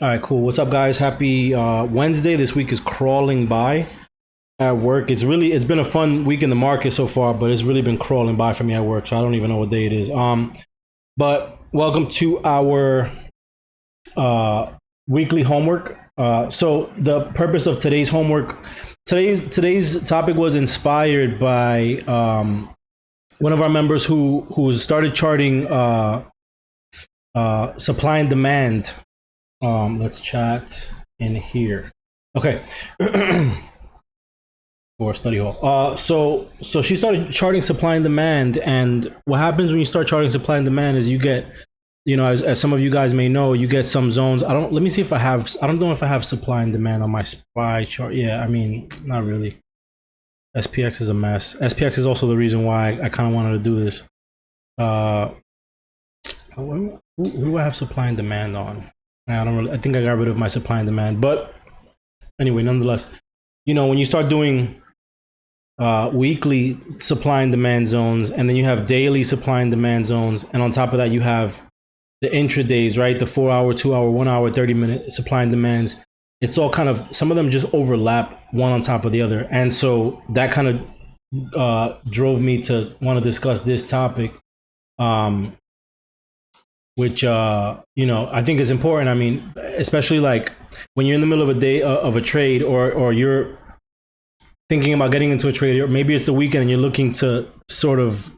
All right, cool. What's up, guys? Happy Wednesday. This week is crawling by at work. It's been a fun week in the market so far, but it's really been crawling by for me at work. So I don't even know what day it is. But welcome to our weekly homework. So the purpose of today's homework, today's topic was inspired by one of our members who started charting supply and demand. Let's chat in here. Okay. Or study hall. So she started charting supply and demand, and what happens when you start charting supply and demand is you get, as some of you guys may know, you get some zones. Let me see if I don't know if I have supply and demand on my SPY chart. Yeah, I mean, not really. SPX is a mess. SPX is also the reason why I kind of wanted to do this. Who do I have supply and demand on? I think I got rid of my supply and demand, but anyway, nonetheless, when you start doing weekly supply and demand zones, and then you have daily supply and demand zones, and on top of that you have the intradays, right? The 4 hour, 2 hour, 1 hour, 30-minute supply and demands. It's all kind of, some of them just overlap one on top of the other, and so that kind of drove me to want to discuss this topic. Which I think is important. I mean, especially like when you're in the middle of a day of a trade, or you're thinking about getting into a trade, or maybe it's the weekend and you're looking to sort of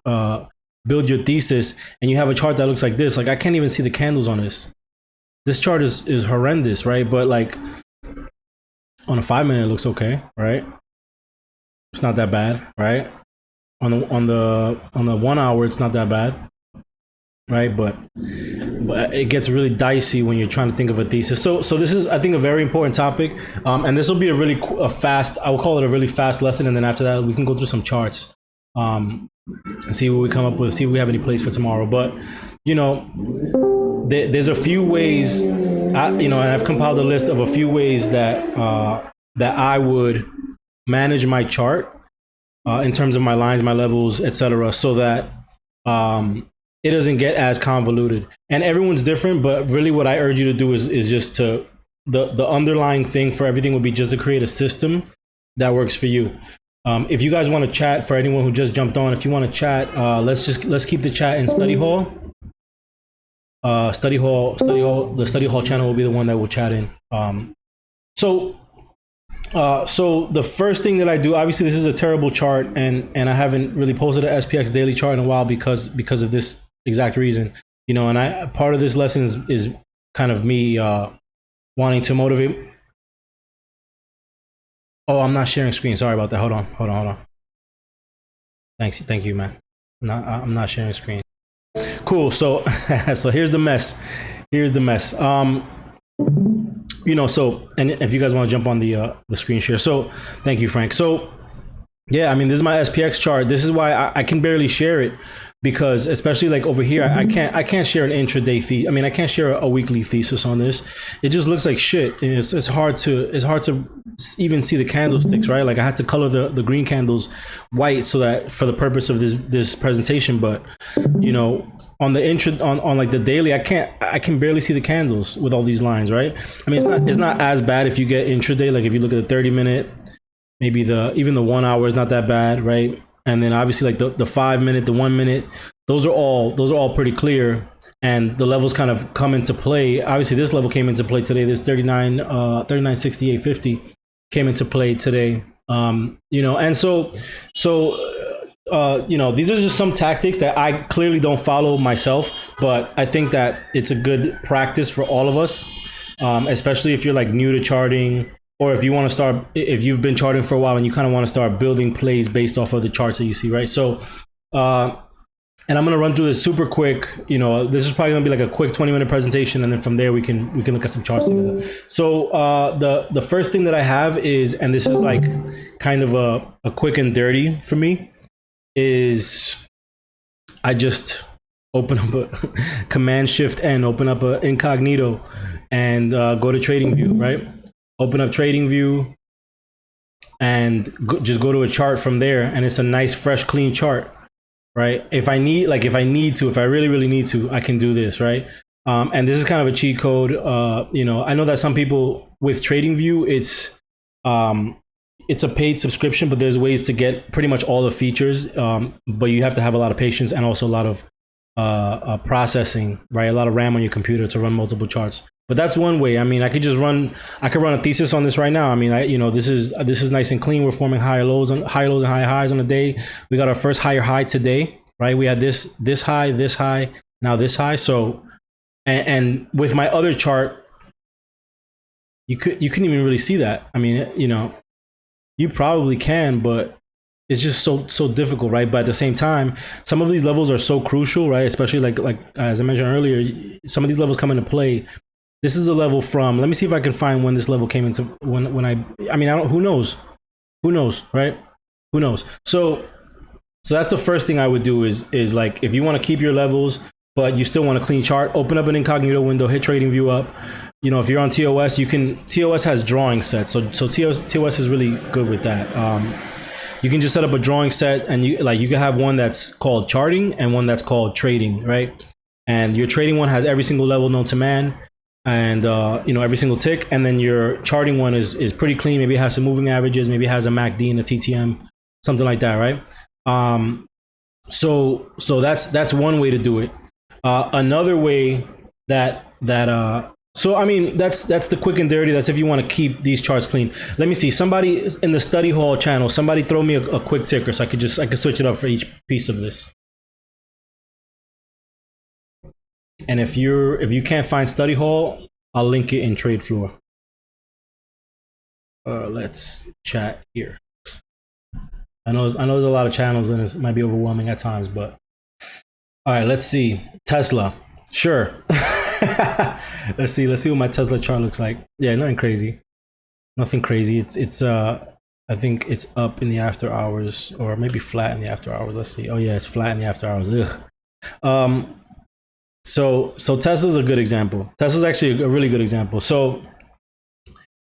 build your thesis, and you have a chart that looks like this. Like, I can't even see the candles on this. This chart is horrendous, right? But like on a 5 minute, it looks okay, right? It's not that bad, right? On the 1 hour, it's not that bad. Right, but it gets really dicey when you're trying to think of a thesis. So this is, I think, a very important topic, and this will be a fast. I will call it a really fast lesson, and then after that, we can go through some charts, and see what we come up with. See if we have any plays for tomorrow. But there's a few ways. And I've compiled a list of a few ways that I would manage my chart in terms of my lines, my levels, etc., so that it doesn't get as convoluted. And everyone's different, but really what I urge you to do is just to, the underlying thing for everything would be just to create a system that works for you. If you guys want to chat, for anyone who just jumped on, if you want to chat, let's keep the chat in study hall. The study hall channel will be the one that we'll chat in. So the first thing that I do, obviously this is a terrible chart, and I haven't really posted an SPX daily chart in a while because of this exact reason, and part of this lesson is kind of me wanting to motivate. Oh, I'm not sharing screen. Sorry about that. Hold on. Thank you, man. I'm not sharing screen. Cool. So here's the mess. So, and if you guys want to jump on the screen share. So thank you, Frank. So yeah, I mean, this is my SPX chart. This is why I can barely share it, because especially like over here, I can't share an intraday thesis. I mean, I can't share a weekly thesis on this. It just looks like shit. And it's hard to even see the candlesticks, right? Like, I had to color the green candles white so that for the purpose of this presentation. But on the on like the daily, I can barely see the candles with all these lines, right? I mean, it's not as bad if you get intraday. Like, if you look at the 30-minute, maybe even the 1 hour is not that bad, right? And then obviously like the 5 minute, the 1 minute, those are all pretty clear, and the levels kind of come into play. Obviously this level came into play today. This 39.6850 came into play today. And so these are just some tactics that I clearly don't follow myself, but I think that it's a good practice for all of us, especially if you're like new to charting, or if you've been charting for a while and you kind of want to start building plays based off of the charts that you see, right? So, and I'm going to run through this super quick. This is probably going to be like a quick 20-minute presentation, and then from there we can look at some charts together. So the first thing that I have is, and this is like kind of a quick and dirty for me, is I just open up a Command Shift N, open up a incognito, and go to Trading View, right? Open up Trading View and just go to a chart from there, and it's a nice, fresh, clean chart, right? If I really need to, I can do this, right? And this is kind of a cheat code. You know, I know that some people with TradingView, it's a paid subscription, but there's ways to get pretty much all the features. But you have to have a lot of patience and also a lot of processing, right? A lot of RAM on your computer to run multiple charts. But that's one way. I mean, I could run a thesis on this right now. I mean, you know, this is nice and clean. We're forming higher lows and high highs on the day. We got our first higher high today, right? We had this high, now this high. So, and with my other chart, you couldn't even really see that. I mean, you know, you probably can, but it's just so difficult, right? But at the same time, some of these levels are so crucial, right? Especially like as I mentioned earlier, some of these levels come into play. This is a level from, let me see if I can find when this level came into, when I mean, who knows, right? Who knows? So that's the first thing I would do is like, if you want to keep your levels, but you still want a clean chart, open up an incognito window, hit TradingView up. You know, if you're on TOS, TOS has drawing sets. So TOS is really good with that. You can just set up a drawing set, and you can have one that's called charting and one that's called trading, right? And your trading one has every single level known to man, and you know, every single tick. And then your charting one is pretty clean. Maybe it has some moving averages, maybe it has a MACD and a TTM, something like that, right? So that's one way to do it. Another way so I mean, that's the quick and dirty. That's if you want to keep these charts clean. Let me see. Somebody in the study hall channel, somebody throw me a quick ticker so I could switch it up for each piece of this. And if you can't find study hall, I'll link it in trade floor. Let's chat here. I know there's a lot of channels and it might be overwhelming at times, but all right, let's see. Tesla. Sure. Let's see what my Tesla chart looks like. Yeah, nothing crazy. It's I think it's up in the after hours, or maybe flat in the after hours. Let's see. Oh yeah, it's flat in the after hours. Ugh. So Tesla's a good example. Tesla's actually a really good example. So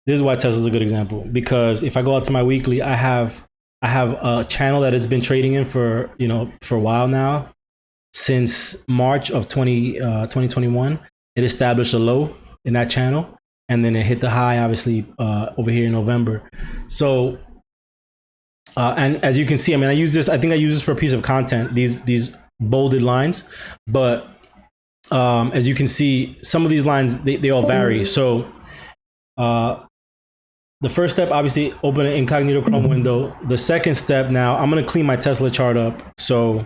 this is why Tesla's a good example, because if I go out to my weekly, I have a channel that it's been trading in for a while now. Since March of 2021, it established a low in that channel, and then it hit the high, obviously, over here in November. So, and as you can see, I mean, I think I use this for a piece of content, these bolded lines, but as you can see, some of these lines, they all vary. So, the first step, obviously, open an incognito Chrome window. The second step, now, I'm going to clean my Tesla chart up. So,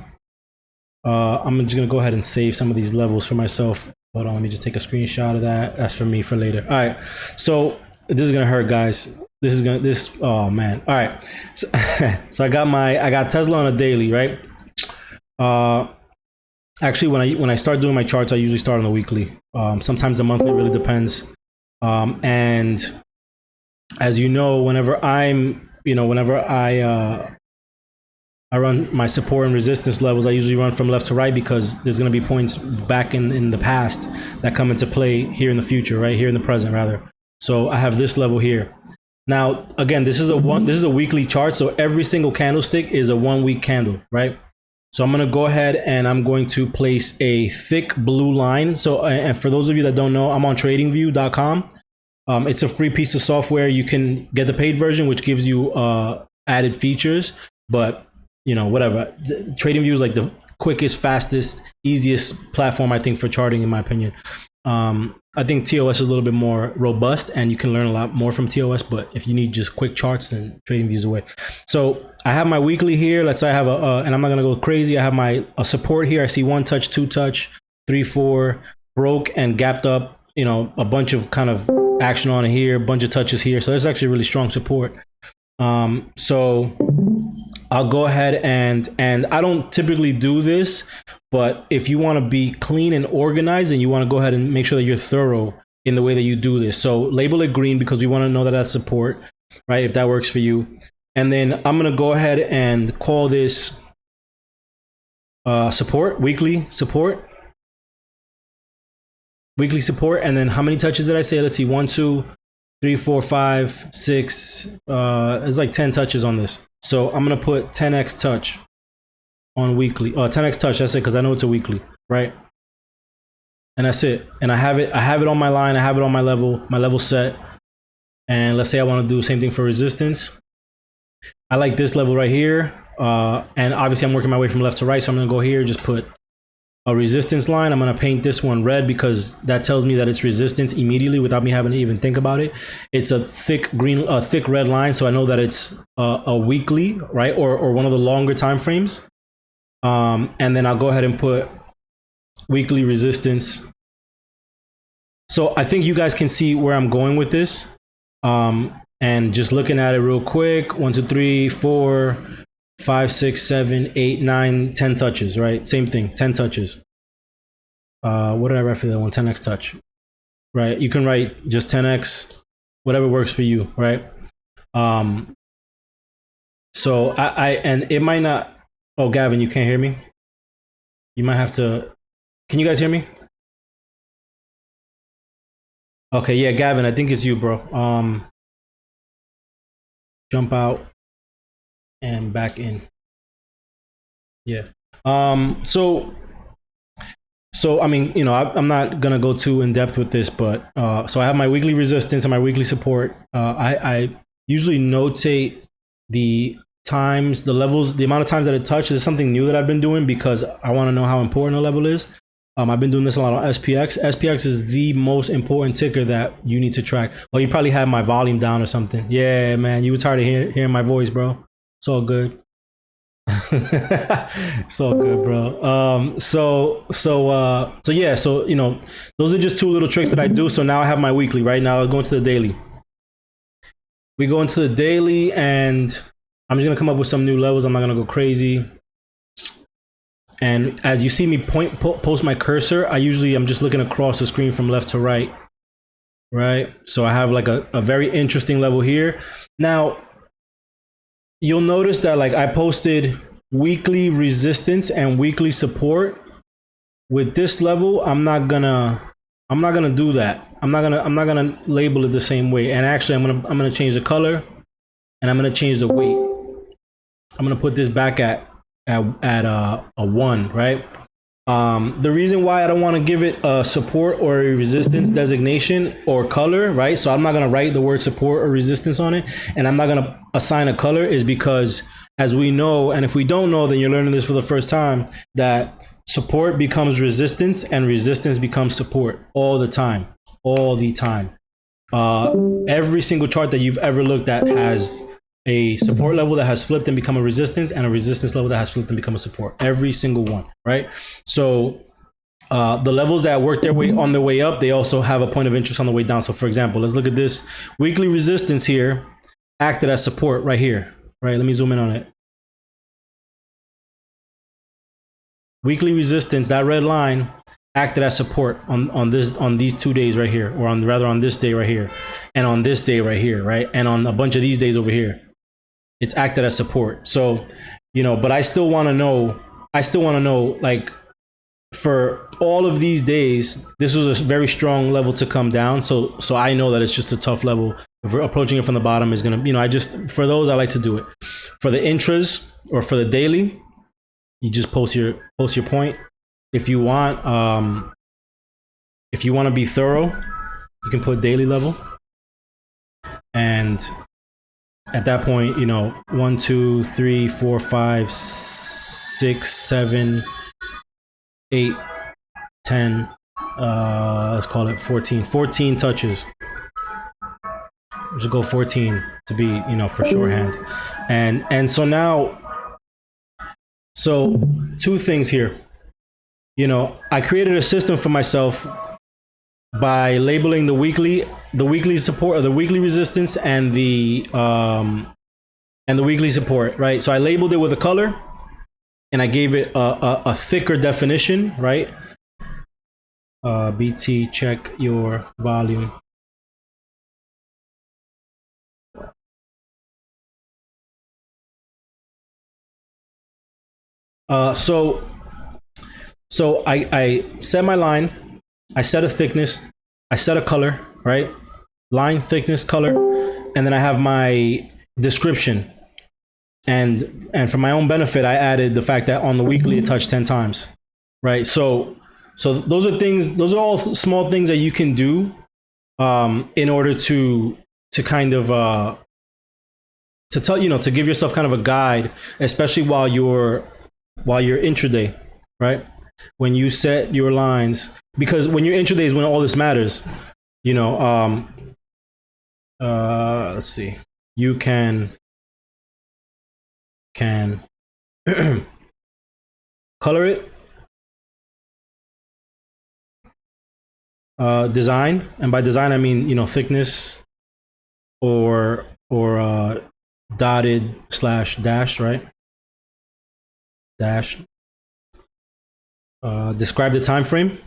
I'm just going to go ahead and save some of these levels for myself. Hold on, let me just take a screenshot of that. That's for me for later. All right. So this is going to hurt, guys. Oh man. All right. So I got Tesla on a daily, right? Actually, when I start doing my charts, I usually start on the weekly. Sometimes the monthly, really depends. And as you know, whenever I run my support and resistance levels, I usually run from left to right, because there's going to be points back in the past that come into play here in the future, right? Here in the present, rather. So I have this level here. Now, again, this is a weekly chart. So every single candlestick is a 1 week candle, right? So I'm going to go ahead and I'm going to place a thick blue line. So, and for those of you that don't know, I'm on tradingview.com. It's a free piece of software. You can get the paid version, which gives you added features, but whatever. TradingView is like the quickest, fastest, easiest platform, I think, for charting, in my opinion. I think TOS is a little bit more robust, and you can learn a lot more from TOS. But if you need just quick charts, then TradingView is the way. So I have my weekly here. Let's say I have and I'm not gonna go crazy. I have a support here. I see 1 touch, 2 touch, 3, 4, broke and gapped up. A bunch of kind of action on it here, a bunch of touches here. So that's actually really strong support. So I'll go ahead and I don't typically do this, but if you want to be clean and organized, and you want to go ahead and make sure that you're thorough in the way that you do this. So label it green, because we want to know that that's support, right? If that works for you. And then I'm going to go ahead and call this support, weekly support. And then how many touches did I say? Let's see, 1, 2, 3, 4, 5, 6. It's like 10 touches on this. So I'm going to put 10x touch on weekly. 10x touch, that's it, because I know it's a weekly, right? and that's it. And I have it on my line, I have it on my level set. And let's say I want to do the same thing for resistance. I like this level right here. And obviously I'm working my way from left to right. So I'm going to go here, just put a resistance line. I'm going to paint this one red because that tells me that it's resistance immediately without me having to even think about it. It's a thick red line. So I know that it's a weekly, right? Or one of the longer time frames. And then I'll go ahead and put weekly resistance. So I think you guys can see where I'm going with this. And just looking at it real quick, 1, 2, 3, 4, 5, 6, 7, 8, 9, 10 touches, right? Same thing, 10 touches. What did I write for that one? 10x touch, right? You can write just 10x, whatever works for you, right? So and it might not, oh, Gavin, you can't hear me? You might have to, can you guys hear me? Okay, yeah, Gavin, I think it's you, bro. Jump out and back in. Yeah. So I mean, you know, I'm not gonna go too in depth with this, but so I have my weekly resistance and my weekly support. I usually notate the times, the levels, the amount of times that it touches. Is something new that I've been doing because I want to know how important a level is. I've been doing this a lot on SPX. SPX is the most important ticker that you need to track. Well, you probably had my volume down or something. Yeah, man, you were tired of hearing my voice, bro. It's all good. It's all good, bro. So yeah, so you know, those are just two little tricks that I do. So now I have my weekly. Right now, I'm going to the daily. We go into the daily, and I'm just gonna come up with some new levels. I'm not gonna go crazy. And as you see me post my cursor, I'm just looking across the screen from left to right, right? So I have like a very interesting level here. Now, you'll notice that like I posted weekly resistance and weekly support. With this level, I'm not gonna do that. I'm not gonna label it the same way. And actually, I'm gonna change the color, and I'm gonna change the weight. I'm gonna put this back at a 1, right? The reason why I don't want to give it a support or a resistance designation or color, right? So I'm not going to write the word support or resistance on it, and I'm not going to assign a color, is because, as we know, and if we don't know, then you're learning this for the first time, that support becomes resistance and resistance becomes support all the time. Every single chart that you've ever looked at has a support level that has flipped and become a resistance, and a resistance level that has flipped and become a support. Every single one, right? So the levels that work their way on their way up, they also have a point of interest on the way down. So for example, let's look at this weekly resistance here, acted as support right here, right? Let me zoom in on it. Weekly resistance, that red line, acted as support on these 2 days right here, or on this day right here, and on this day right here, right? And on a bunch of these days over here. It's acted as support. So, you know, but I still want to know, like, for all of these days, this was a very strong level to come down. So I know that it's just a tough level. If we're approaching it from the bottom, is going to, you know, for those, I like to do it. For the intras or for the daily, you just post your point. If you want to be thorough, you can put daily level. And at that point, you know, 1, 2, 3, 4, 5, 6, 7, 8, 10, let's call it 14 touches. Just go 14 to be, you know, for shorthand. And so now, so 2 things here. You know, I created a system for myself by labeling the weekly support, or the weekly resistance, and the weekly support, right? So I labeled it with a color, and I gave it a thicker definition, right? BT, check your volume. So I set my line, I set a thickness, I set a color, right? Line, thickness, color, and then I have my description. And for my own benefit, I added the fact that on the weekly it touched 10 times, right? So So those are things, those are all small things that you can do in order to kind of to tell, you know, to give yourself kind of a guide, especially while you're intraday, right? When you set your lines, because when you're intraday is when all this matters. You know, let's see. You can color it, design, and by design I mean, you know, thickness or dotted slash dash, right? Dash. Describe the time frame,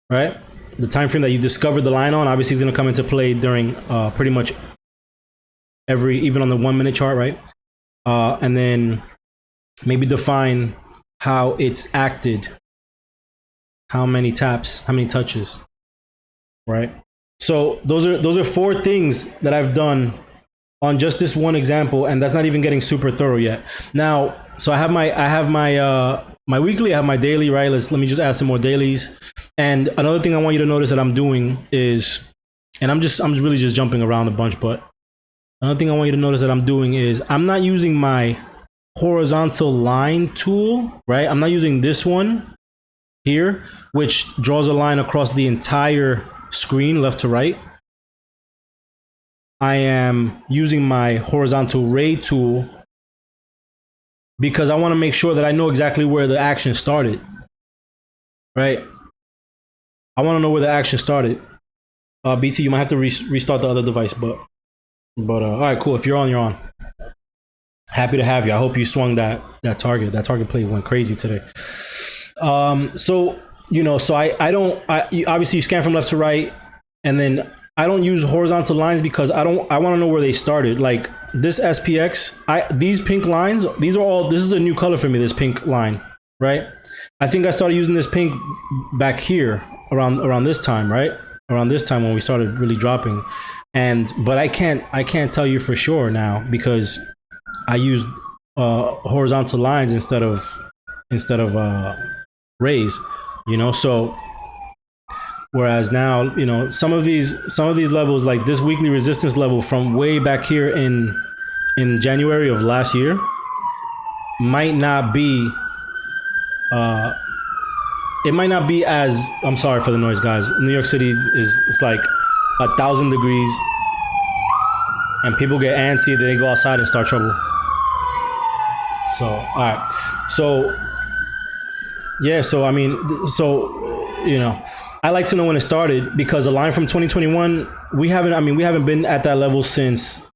right? The time frame that you discovered the line on obviously is going to come into play during pretty much even on the 1 minute chart, right? And then maybe define how it's acted, how many taps, how many touches, right? So those are 4 things that I've done on just this one example, and that's not even getting super thorough yet. Now, so I have my weekly, I have my daily, right? Let me just add some more dailies. And another thing I want you to notice that I'm doing is, and I'm really just jumping around a bunch, but another thing I want you to notice that I'm doing is I'm not using my horizontal line tool, right? I'm not using this one here, which draws a line across the entire screen, left to right. I am using my horizontal ray tool because I want to make sure that I know exactly where the action started, right? I want to know where the action started. BT, you might have to restart the other device, but all right, cool. If you're on, you're on. Happy to have you. I hope you swung that target. That target play went crazy today. So, you know, so obviously you scan from left to right, and then I don't use horizontal lines because I want to know where they started. Like this SPX, these pink lines, this is a new color for me, this pink line, right? I think I started using this pink back here around this time, right? Around this time when we started really dropping. But I can't tell you for sure now because I used horizontal lines instead of rays, you know. So whereas now, you know, some of these levels, like this weekly resistance level from way back here in January of last year, might not be it might not be as, I'm sorry for the noise, guys. New York City it's like 1,000 degrees and people get antsy, they go outside and start trouble. So, all right. So, yeah, so I mean, you know, I like to know when it started because the line from 2021, we haven't been at that level since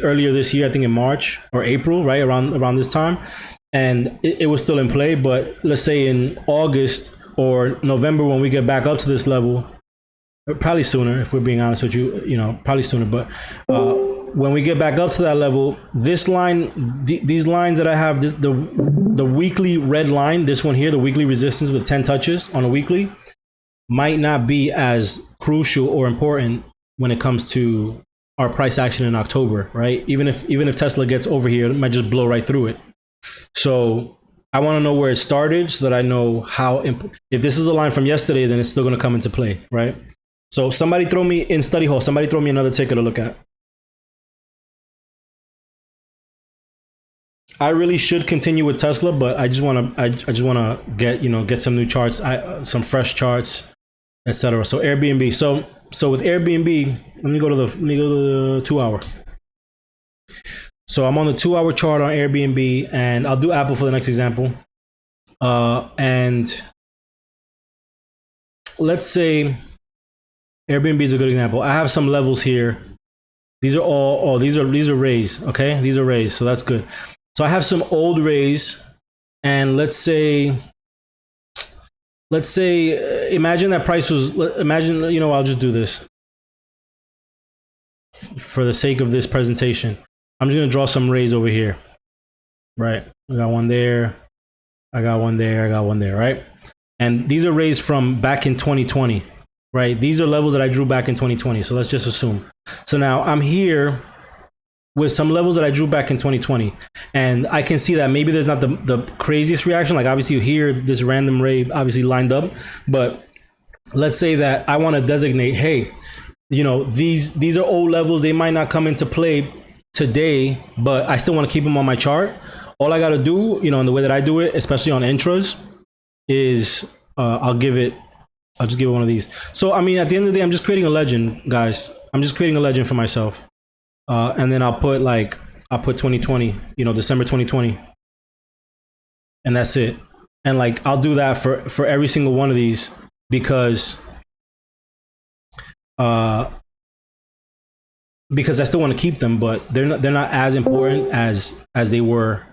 earlier this year, I think in March or April, right? Around this time. And it was still in play, but let's say in August or November when we get back up to this level, probably sooner, if we're being honest with you, you know, probably sooner, but when we get back up to that level, this line, these lines that I have, the weekly red line, this one here, the weekly resistance with 10 touches on a weekly, might not be as crucial or important when it comes to our price action in October, right? Even if Tesla gets over here, it might just blow right through it. So I want to know where it started so that I know how, if this is a line from yesterday, then it's still going to come into play, right? So somebody throw me in study hall, somebody throw me another ticker to look at. I really should continue with Tesla, but I just want to get some new charts, some fresh charts, etc. So Airbnb. So with Airbnb, let me go to the 2 hour. So I'm on the 2 hour chart on Airbnb, and I'll do Apple for the next example. And let's say Airbnb is a good example. I have some levels here. These are these are rays. Okay, these are rays, so that's good. So I have some old rays, and let's say, imagine that price was, you know, I'll just do this for the sake of this presentation. I'm just gonna draw some rays over here, right? I got one there, I got one there, I got one there, right? And these are rays from back in 2020, right? These are levels that I drew back in 2020. So let's just assume. So now I'm here with some levels that I drew back in 2020. And I can see that maybe there's not the craziest reaction. Like obviously you hear this random ray obviously lined up, but let's say that I want to designate, hey, these are old levels. They might not come into play today, but I still want to keep them on my chart. All I got to do, in the way that I do it, especially on intras, is I'll just give it one of these. So, I mean, at the end of the day, I'm just creating a legend, guys. I'm just creating a legend for myself. And then I'll put 2020, December 2020. And that's it. And I'll do that for every single one of these because I still want to keep them, but they're not as important as they were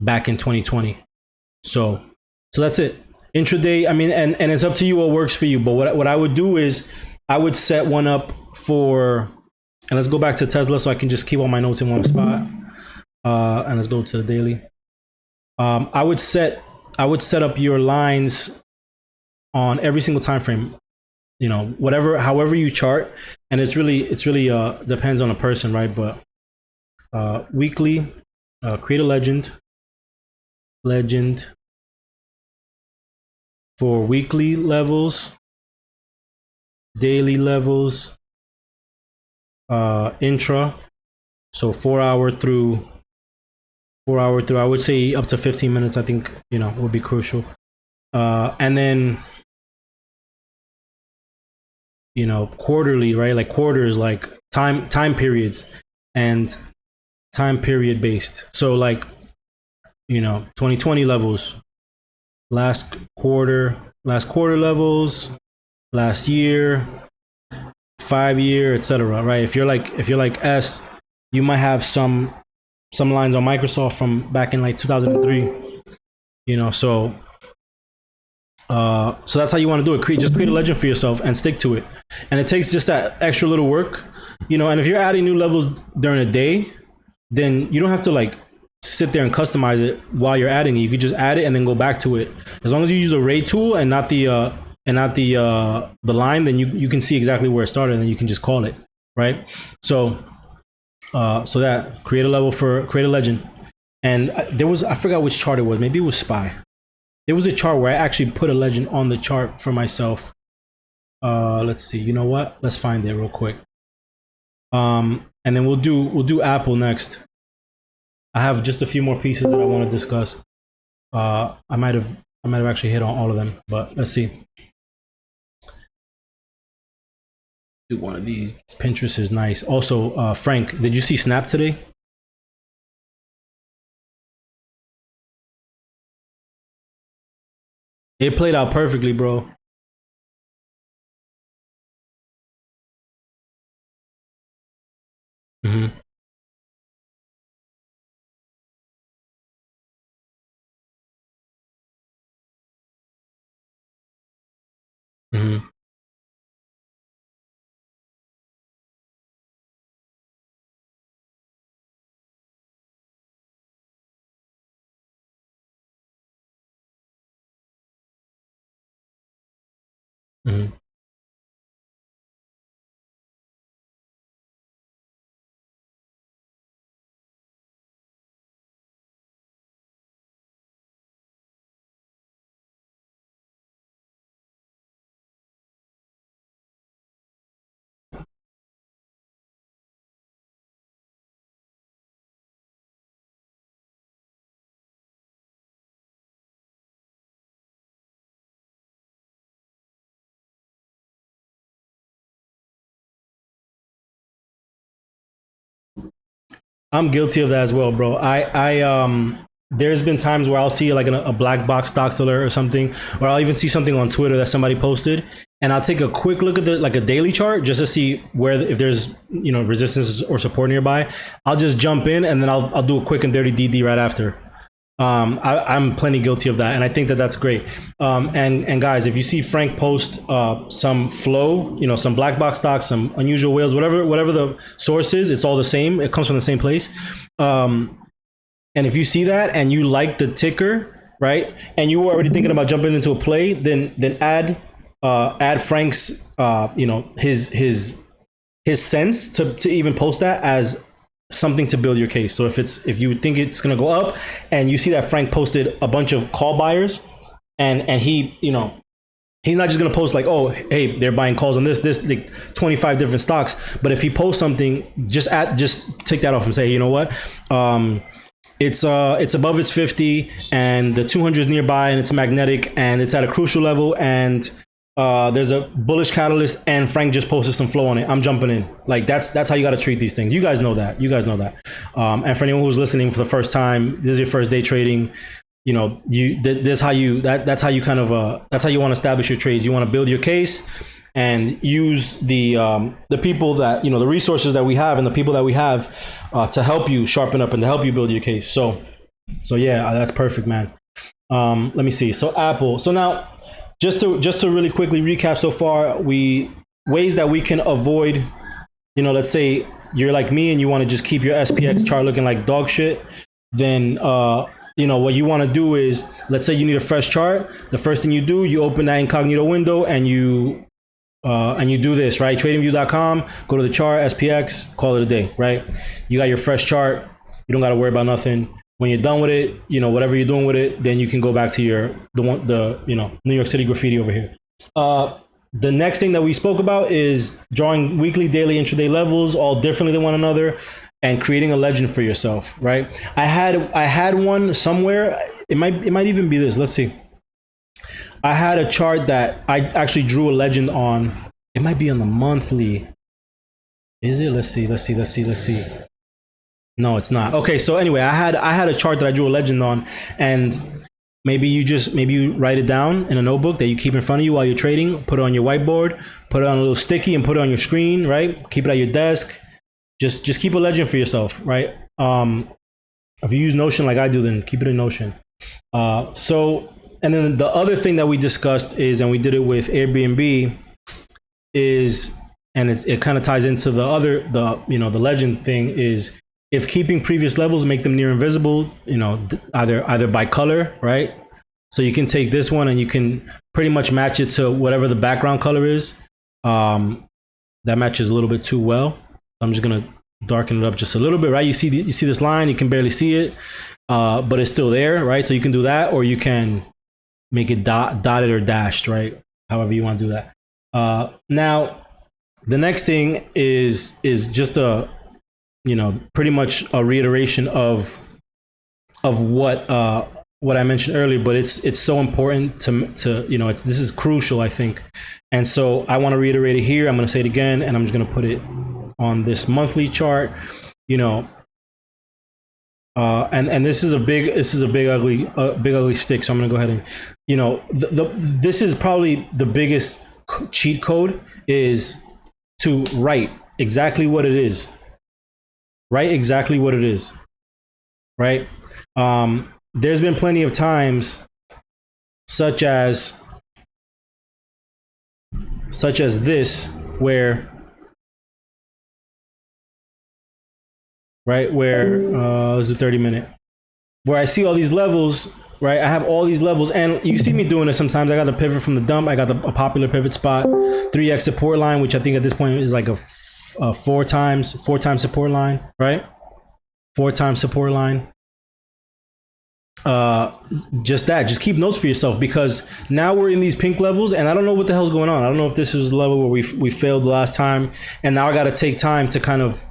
back in 2020. So that's it. Intraday, I mean, and it's up to you what works for you. But what I would do is I would set one up for, and let's go back to Tesla so I can just keep all my notes in one spot. And let's go to the daily. I would set up your lines on every single time frame. However you chart, and it's really depends on a person, right? But weekly, create a legend for weekly levels, daily levels, intra, so 4 hour through I would say up to 15 minutes, I think would be crucial. And then quarterly, right? Like quarters, like time periods and time period based. So 2020 levels, last quarter levels, last year, 5 year, etc. Right? If you're like S, you might have some lines on Microsoft from back in 2003. So that's how you want to do it. Just create a legend for yourself and stick to it. And it takes just that extra little work, and if you're adding new levels during a day, then you don't have to sit there and customize it while you're adding it. You could just add it and then go back to it. As long as you use a ray tool and not the line, then you can see exactly where it started and then you can just call it, right? So that create a legend. And I forgot which chart it was. Maybe it was SPY. There was a chart where I actually put a legend on the chart for myself. Let's see. You know what? Let's find it real quick. And then we'll do Apple next. I have just a few more pieces that I want to discuss. I might have actually hit on all of them, but let's see. Do one of these. Pinterest is nice. Also, Frank, did you see Snap today? It played out perfectly, bro. Mm-hmm. Mm-hmm. Mm-hmm. I'm guilty of that as well, bro. There's been times where I'll see a black box stocks alert or something, or I'll even see something on Twitter that somebody posted, and I'll take a quick look at a daily chart just to see if there's resistance or support nearby. I'll just jump in and then I'll do a quick and dirty DD right after. I'm plenty guilty of that, and I think that that's great. And guys, if you see Frank post some flow, some black box stocks, some unusual whales, whatever the source is, it's all the same. It comes from the same place. And if you see that and you like the ticker, right, and you were already thinking about jumping into a play, then add Frank's his sense to even post that as something to build your case. So if you think it's gonna go up, and you see that Frank posted a bunch of call buyers, and he, he's not just gonna post like, oh, hey, they're buying calls on this like 25 different stocks. But if he posts something, just take that off and say, you know what, it's above its 50, and the 200 is nearby, and it's magnetic, and it's at a crucial level, and there's a bullish catalyst, and Frank just posted some flow on it. I'm jumping in. Like that's how you got to treat these things. You guys know that. And for anyone who's listening for the first time, this is your first day trading. That's how you kind of that's how you want to establish your trades. You want to build your case and use the people that, the resources that we have and the people that we have to help you sharpen up and to help you build your case. So yeah, that's perfect, man. Let me see. So Apple. So now, just to really quickly recap so far, ways that we can avoid, let's say you're like me and you want to just keep your SPX chart looking like dog shit, then what you want to do is, let's say you need a fresh chart. The first thing you do, you open that incognito window and you do this, right? Tradingview.com, go to the chart, SPX, call it a day, right? You got your fresh chart. You don't got to worry about nothing. When you're done with it, whatever you're doing with it, then you can go back to the New York City graffiti over here. The next thing that we spoke about is drawing weekly, daily, intraday levels, all differently than one another, and creating a legend for yourself, right? I had one somewhere. It might even be this. Let's see. I had a chart that I actually drew a legend on. It might be on the monthly. Is it? Let's see. No, it's not. Okay, so anyway, I had a chart that I drew a legend on, and maybe you write it down in a notebook that you keep in front of you while you're trading. Put it on your whiteboard, put it on a little sticky, and put it on your screen, right? Keep it at your desk. Just keep a legend for yourself, right? If you use Notion like I do, then keep it in Notion. And then the other thing that we discussed is, and we did it with Airbnb, is, and it kind of ties into the legend thing, is if keeping previous levels make them near invisible, either by color, right? So you can take this one and you can pretty much match it to whatever the background color is. That matches a little bit too well. I'm just gonna darken it up just a little bit, right? You see this line, you can barely see it, but it's still there, right? So you can do that, or you can make it dotted or dashed, right? However you want to do that. Now, the next thing is just pretty much a reiteration of what I mentioned earlier, but it's so important to this is crucial, I think. And so I want to reiterate it here. I'm going to say it again, and I'm just going to put it on this monthly chart, and this is a big ugly stick. So I'm going to go ahead and, this is probably the biggest cheat code, is to write exactly what it is. Write exactly what it is, right? There's been plenty of times, such as this, where let's do 30-minute, where I see all these levels, right? I have all these levels, and you see me doing this sometimes. I got the pivot from the dump. I got a popular pivot spot, 3x support line, which I think at this point is like a 4 times support line, right? 4 times support line. Just keep notes for yourself, because now we're in these pink levels, and I don't know what the hell's going on. I don't know if this is the level where we failed the last time, and now I got to take time to kind of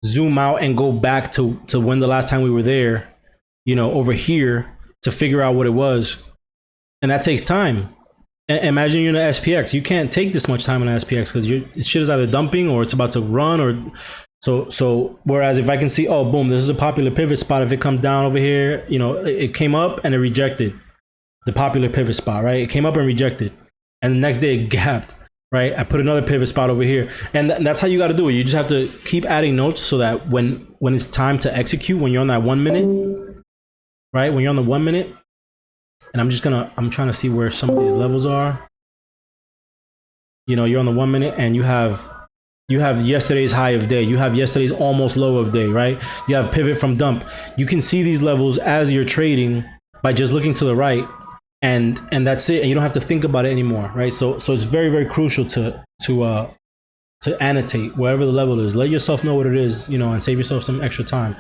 zoom out and go back to when the last time we were there, over here, to figure out what it was, and that takes time. Imagine you're in an SPX. You can't take this much time in an SPX because shit is either dumping or it's about to run, or so. Whereas if I can see, oh, boom, this is a popular pivot spot. If it comes down over here, it came up and it rejected the popular pivot spot, right? It came up and rejected, and the next day it gapped, right? I put another pivot spot over here, and that's how you got to do it. You just have to keep adding notes so that when it's time to execute, when you're on that 1 minute, right? When you're on the 1 minute. And I'm trying to see where some of these levels are. You're on the 1 minute, and you have yesterday's high of day. You have yesterday's almost low of day, right? You have pivot from dump. You can see these levels as you're trading by just looking to the right, and that's it. And you don't have to think about it anymore, right? So it's very, very crucial to to annotate wherever the level is. Let yourself know what it is, you know, and save yourself some extra time,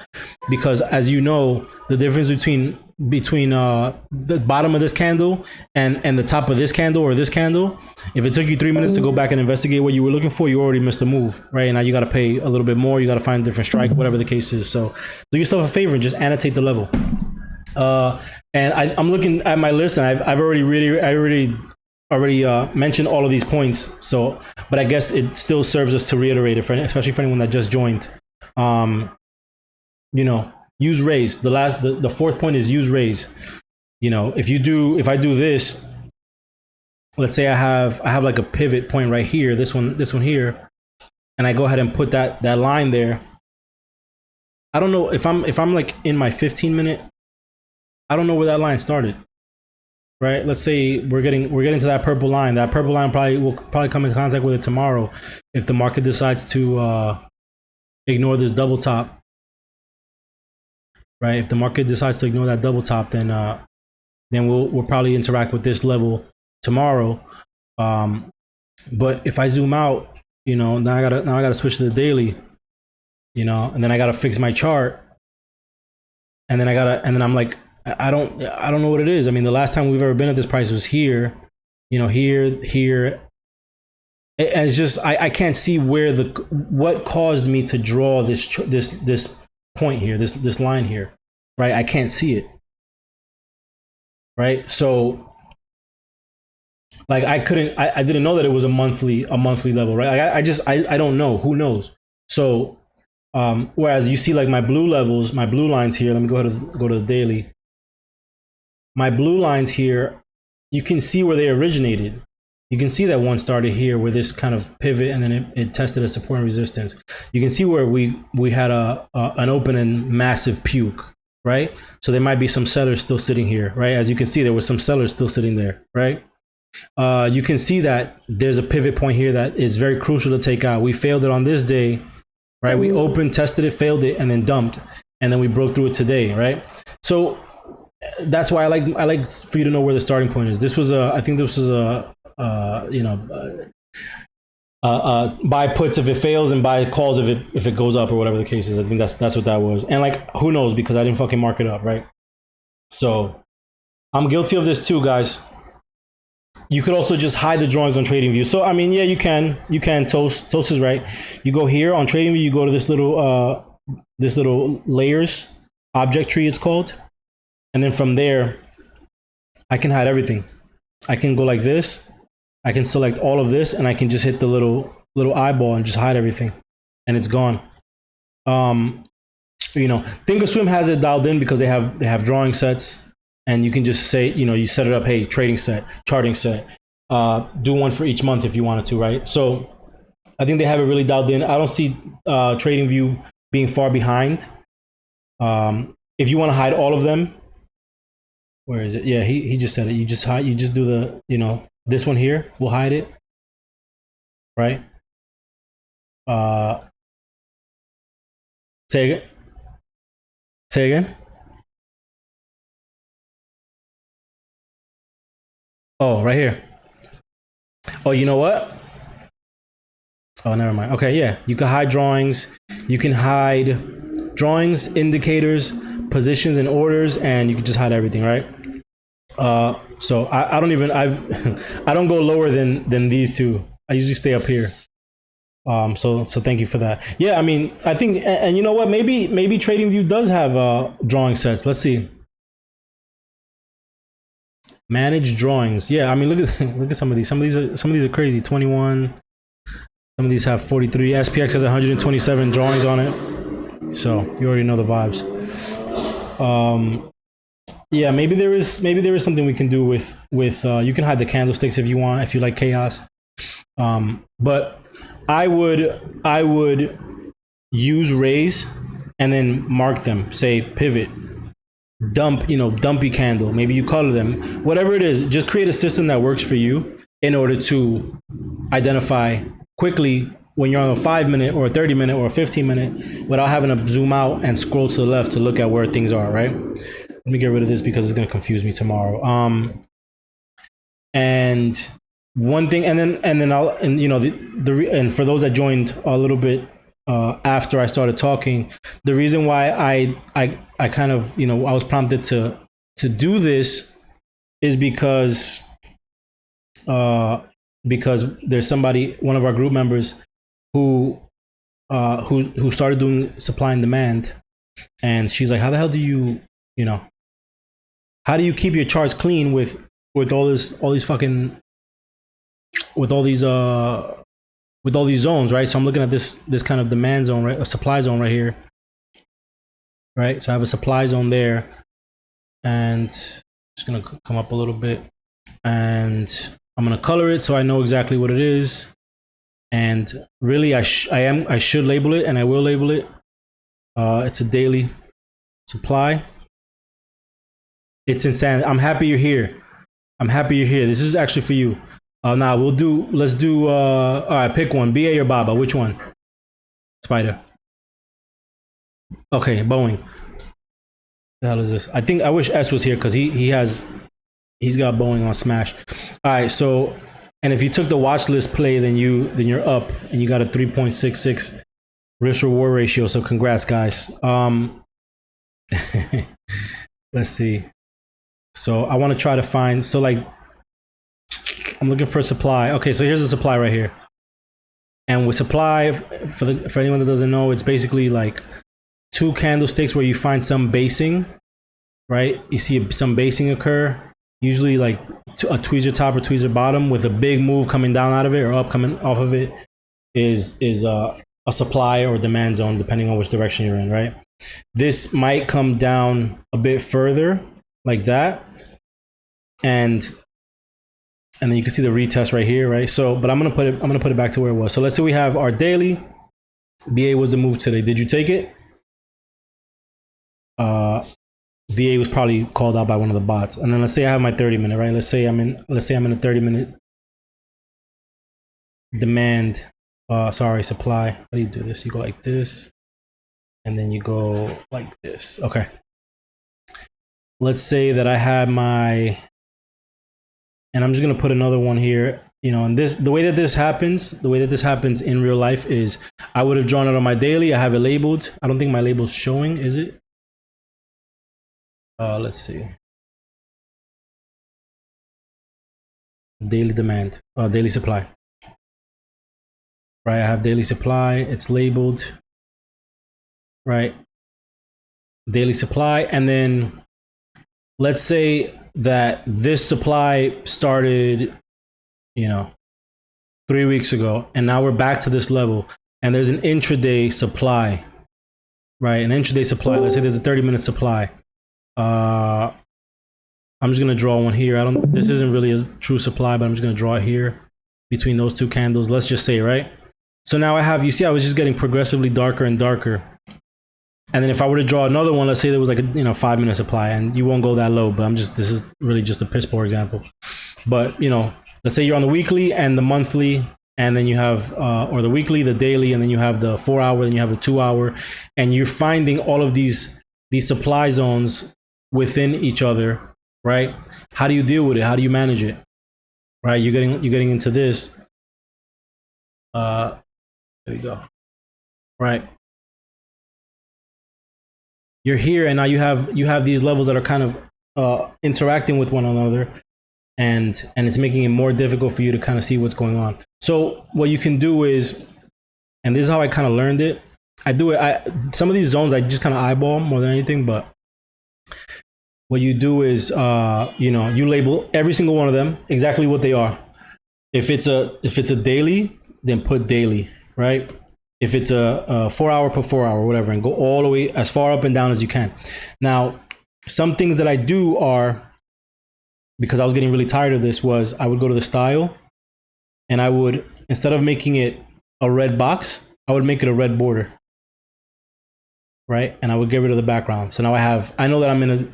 because as you know, the difference between the bottom of this candle and the top of this candle or this candle, if it took you 3 minutes to go back and investigate what you were looking for, you already missed a move, right? And now you got to pay a little bit more. You got to find a different strike, whatever the case is. So do yourself a favor and just annotate the level. And I'm looking at my list, and I've already mentioned all of these points. So, but I guess it still serves us to reiterate it, especially for anyone that just joined. You know, use raise. The fourth point is use raise. You know, if I do this, let's say I have like a pivot point right here, this one here, and I go ahead and put that line there. I don't know if I'm like in my 15-minute, I don't know where that line started. Right? Let's say we're getting to that purple line. That purple line will come in contact with it tomorrow if the market decides to ignore this double top. Right? If the market decides to ignore that double top, then we'll probably interact with this level tomorrow. But if I zoom out, you know, now I gotta switch to the daily, you know, and then I gotta fix my chart, and then I'm like, I don't know what it is. I mean, the last time we've ever been at this price was here, you know, here. And it's just, I can't see what caused me to draw this point here, this line here, right? I can't see it, right? So like I didn't know that it was a monthly level, right? I don't know, who knows? So, whereas you see like my blue levels, my blue lines here, let me go to the daily. My blue lines here, you can see where they originated. You can see that one started here where this kind of pivot, and then it tested a support and resistance. You can see where we had an open and massive puke, right? So there might be some sellers still sitting here, right? As you can see, there was some sellers still sitting there, right? You can see that there's a pivot point here that is very crucial to take out. We failed it on this day, right? We opened, tested it, failed it, and then dumped, and then we broke through it today, right? So that's why I like for you to know where the starting point is. I think this was buy puts if it fails and buy calls if it goes up, or whatever the case is. I think that's what that was. And like, who knows, because I didn't fucking mark it up, right? So I'm guilty of this too, guys. You could also just hide the drawings on TradingView. So I mean, yeah, you can. Toast is right. You go here on TradingView, you go to this little layers object tree, it's called. And then from there, I can hide everything. I can go like this. I can select all of this, and I can just hit the little eyeball and just hide everything, and it's gone. You know, Thinkorswim has it dialed in because they have drawing sets, and you can just say, you know, you set it up. Hey, trading set, charting set. Do one for each month if you wanted to, right? So I think they have it really dialed in. I don't see TradingView being far behind. If you want to hide all of them. Where is it? Yeah, he just said it. You just hide. You just do the, you know, this one here. We'll hide it, right? Say again. Say again. Oh, right here. Oh, you know what? Oh, never mind. Okay, yeah. You can hide drawings. You can hide drawings, indicators, positions and orders, and you can just hide everything, right? So I don't go lower than these two. I usually stay up here. So thank you for that. Yeah, I mean, I think, and you know what? Maybe TradingView does have drawing sets. Let's see. Manage drawings. Yeah, I mean, look at some of these. Some of these are crazy. 21. Some of these have 43. SPX has 127 drawings on it. So you already know the vibes. Yeah, maybe there is something we can do with you can hide the candlesticks if you want, if you like chaos. But I would use raise and then mark them, say pivot, dump, you know, dumpy candle, maybe you color them, whatever it is. Just create a system that works for you in order to identify quickly when you're on a 5-minute or a 30-minute or a 15-minute without having to zoom out and scroll to the left to look at where things are, right? Let me get rid of this because it's going to confuse me tomorrow. And one thing, and then you know, and for those that joined a little bit after I started talking, the reason why I kind of, you know, I was prompted to do this is because there's somebody, one of our group members, who started doing supply and demand, and she's like, how the hell do you, you know, how do you keep your charts clean with all these fucking, with all these zones, right? So I'm looking at this kind of demand zone, right? A supply zone right here, right? So I have a supply zone there, and just gonna come up a little bit, and I'm gonna color it so I know exactly what it is. And really, I should label it, and I will label it. It's a daily supply. It's insane. I'm happy you're here. I'm happy you're here. This is actually for you. Now let's do all right, pick one. BA or Baba? Which one? Spider. Okay, Boeing. The hell is this? I wish S was here because he's got Boeing on Smash. All right, so, and if you took the watch list play, then you're up, and you got a 3.66 risk reward ratio. So congrats, guys. Let's see. So I want to try to find, so like, I'm looking for a supply. Okay, so here's a supply right here. And with supply, for anyone that doesn't know, it's basically like two candlesticks where you find some basing, right? You see some basing occur, usually like a tweezer top or tweezer bottom with a big move coming down out of it or up coming off of it is a supply or demand zone, depending on which direction you're in, right? This might come down a bit further like that. And then you can see the retest right here, right? So, but I'm gonna put it back to where it was. So let's say we have our daily. BA was the move today. Did you take it? BA was probably called out by one of the bots. And then let's say I have my 30-minute, right? Let's say I'm in a 30-minute demand. Supply. How do you do this? You go like this, and then you go like this. Okay. Let's say that I have my, and I'm just gonna put another one here, you know, and the way that this happens in real life is I would have drawn it on my daily. I have it labeled. I don't think my label's showing, is it? Let's see. Daily demand, daily supply. Right, I have daily supply. It's labeled, right? Daily supply, and then let's say that this supply started, you know, 3 weeks ago, and now we're back to this level, and there's an intraday supply, right? An intraday supply. Let's say there's a 30-minute supply. I'm just gonna draw one here. This isn't really a true supply, but I'm just gonna draw it here between those two candles. Let's just say, right? So now I have, you see, I was just getting progressively darker and darker. And then if I were to draw another one, let's say there was like a 5-minute supply, and you won't go that low, but this is really just a piss poor example. But let's say you're on the weekly and the monthly, and then you have, or the weekly, the daily, and then you have the 4-hour, then you have the 2-hour, and you're finding all of these supply zones within each other, right? How do you deal with it? How do you manage it? Right? You're getting into this. There you go. Right. You're here, and now you have these levels that are kind of interacting with one another, and it's making it more difficult for you to kind of see what's going on. So what you can do is, and this is how I kind of learned it. Some of these zones I just kind of eyeball more than anything, but what you do is you label every single one of them exactly what they are. If it's a daily, then put daily, right? If it's a 4-hour, put 4-hour, whatever, and go all the way as far up and down as you can. Now, some things that I do are, because I was getting really tired of this, was I would go to the style, and I would, instead of making it a red box, I would make it a red border, right? And I would get rid of the background. So now I know that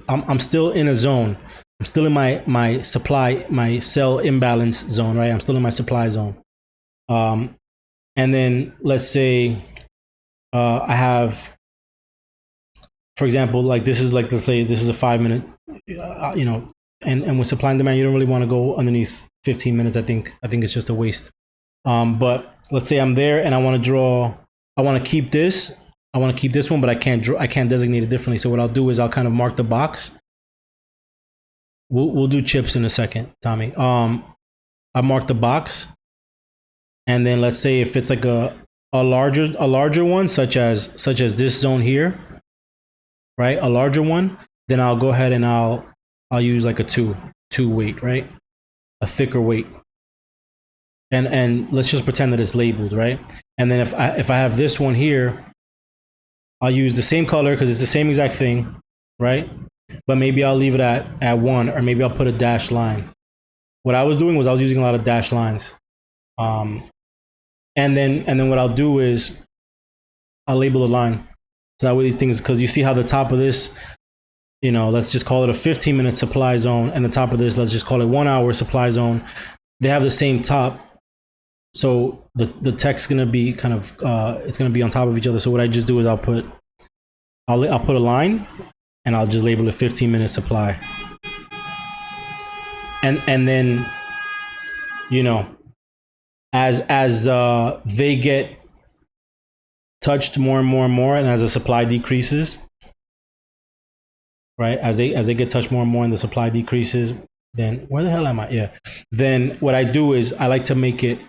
I'm still in a zone. I'm still in my supply, my sell imbalance zone, right? I'm still in my supply zone. And then let's say I have, for example, like this is like, let's say this is a 5-minute, and with supply and demand, you don't really want to go underneath 15 minutes. I think it's just a waste But let's say I'm there and I want to draw, I want to keep this. I want to keep this one, but I can't designate it differently. So what I'll do is I'll kind of mark the box. We'll do chips in a second, Tommy. I mark the box, and then let's say if it's like a larger one, such as this zone here, right? A larger one, then I'll go ahead and I'll use like a two weight, right? A thicker weight. And let's just pretend that it's labeled, right? And then if I have this one here, I'll use the same color because it's the same exact thing, right? But maybe I'll leave it at 1, or maybe I'll put a dashed line. What I was doing was I was using a lot of dashed lines. And then what I'll do is I'll label the line. So that way these things, because you see how the top of this, you know, let's just call it a 15-minute supply zone, and the top of this, let's just call it 1 hour supply zone. They have the same top. So the text's gonna be kind of it's gonna be on top of each other. So what I just do is I'll put a line, and I'll just label it 15-minute supply. And then, you know, as they get touched more and more and more, and as the supply decreases, right? As they get touched more and more, and the supply decreases, then where the hell am I? Yeah. Then what I do is I like to make it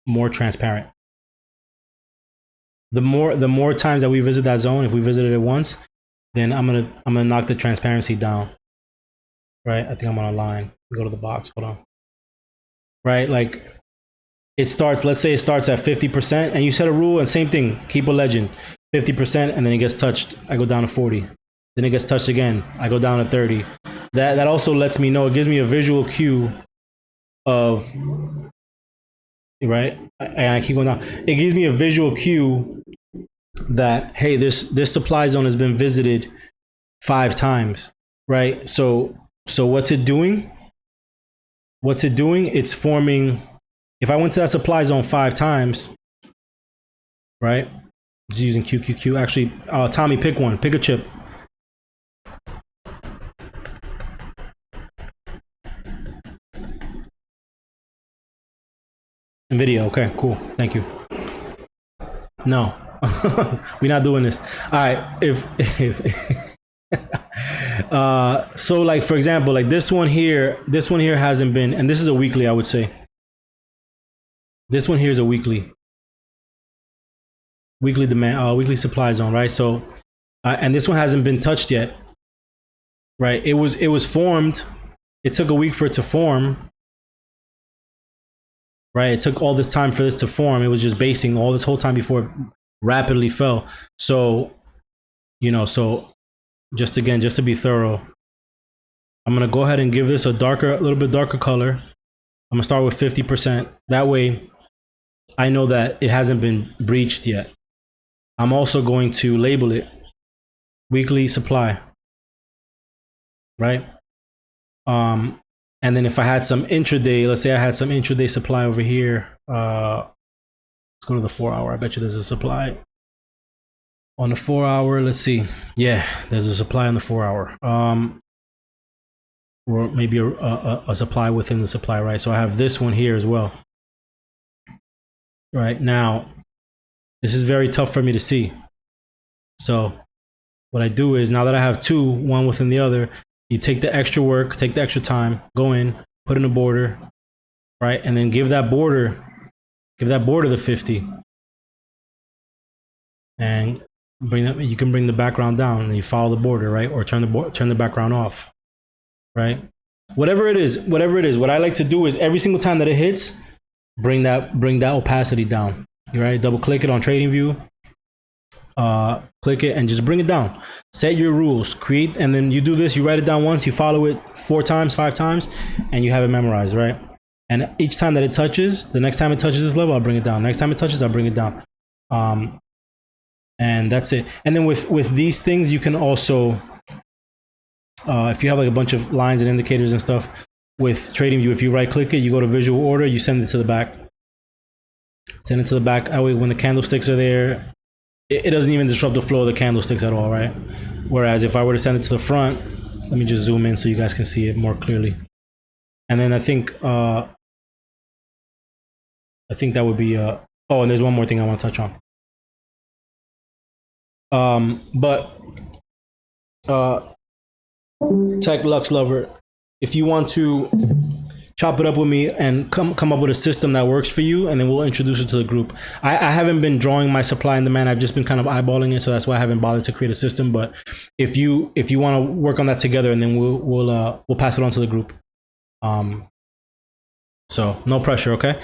more transparent. The more times that we visit that zone, if we visited it once, then I'm gonna knock the transparency down. Right? I think I'm on a line. Go to the box. Hold on. Right? Like it starts. Let's say it starts at 50%, and you set a rule, and same thing. Keep a legend. 50%, and then it gets touched. I go down to 40. Then it gets touched again. I go down to 30. That also lets me know. It gives me a visual cue of, right? And I keep going down. It gives me a visual cue that, hey, this supply zone has been visited 5 times, right? So what's it doing? It's forming. If I went to that supply zone 5 times, right? Just using QQQ. Actually, Tommy, pick one. Pick a chip. Video. Okay, cool. Thank you. No, we're not doing this. All right. If so, like for example, like this one here hasn't been, and this is a weekly, I would say. This one here is a weekly demand, weekly supply zone, right? So, and this one hasn't been touched yet, right? It was formed. It took a week for it to form. Right, it took all this time for this to form. It was just basing all this whole time before it rapidly fell. So, you know, so just to be thorough, I'm gonna go ahead and give this a little bit darker color. I'm gonna start with 50%. That way, I know that it hasn't been breached yet. I'm also going to label it weekly supply. Right. And then if I had some intraday, let's say I had some intraday supply over here. Let's go to the 4 hour. I bet you there's a supply on the 4 hour. Let's see. Yeah, there's a supply on the 4 hour. Or maybe a supply within the supply, right? So I have this one here as well. Right now, this is very tough for me to see. So what I do is, now that I have 2, one within the other, you take the extra work, take the extra time, go in, put in a border, right? And then give that border the 50. And you can bring the background down, and you follow the border, right? Or turn the background off, right? Whatever it is, what I like to do is every single time that it hits, bring that opacity down, right? Double click it on TradingView. Click it and just bring it down. Set your rules, create, and then you do this, you write it down once, you follow it 4 times, 5 times, and you have it memorized, right? And each time that it touches, the next time it touches this level, I'll bring it down. Next time it touches, I'll bring it down. And that's it. And then with these things, you can also, if you have like a bunch of lines and indicators and stuff with TradingView, if you right click it, you go to visual order, you send it to the back. Send it to the back. That way, when the candlesticks are there, it doesn't even disrupt the flow of the candlesticks at all, right? Whereas if I were to send it to the front, let me just zoom in so you guys can see it more clearly. And then I think that would be oh, and there's one more thing I want to touch on. But Tech Lux Lover, if you want to chop it up with me and come up with a system that works for you, and then we'll introduce it to the group. I haven't been drawing my supply and demand. I've just been kind of eyeballing it, so that's why I haven't bothered to create a system. But if you want to work on that together, and then we'll pass it on to the group. So no pressure, okay?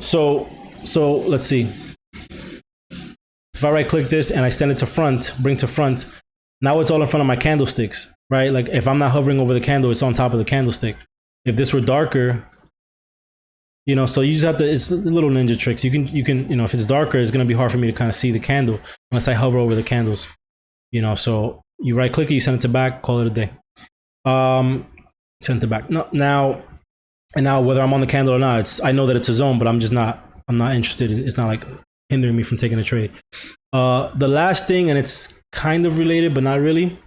So let's see. If I right click this and I send it to front, bring to front, now it's all in front of my candlesticks, right? Like if I'm not hovering over the candle, it's on top of the candlestick. If this were darker, you know, so you just have to, it's little ninja tricks. You can, you know, if it's darker, it's going to be hard for me to kind of see the candle unless I hover over the candles, you know. So you right click it, you send it to back, call it a day. Send it to back. No, now whether I'm on the candle or not, I know that it's a zone, but I'm not interested in, it's not like hindering me from taking a trade. The last thing, and it's kind of related, but not really,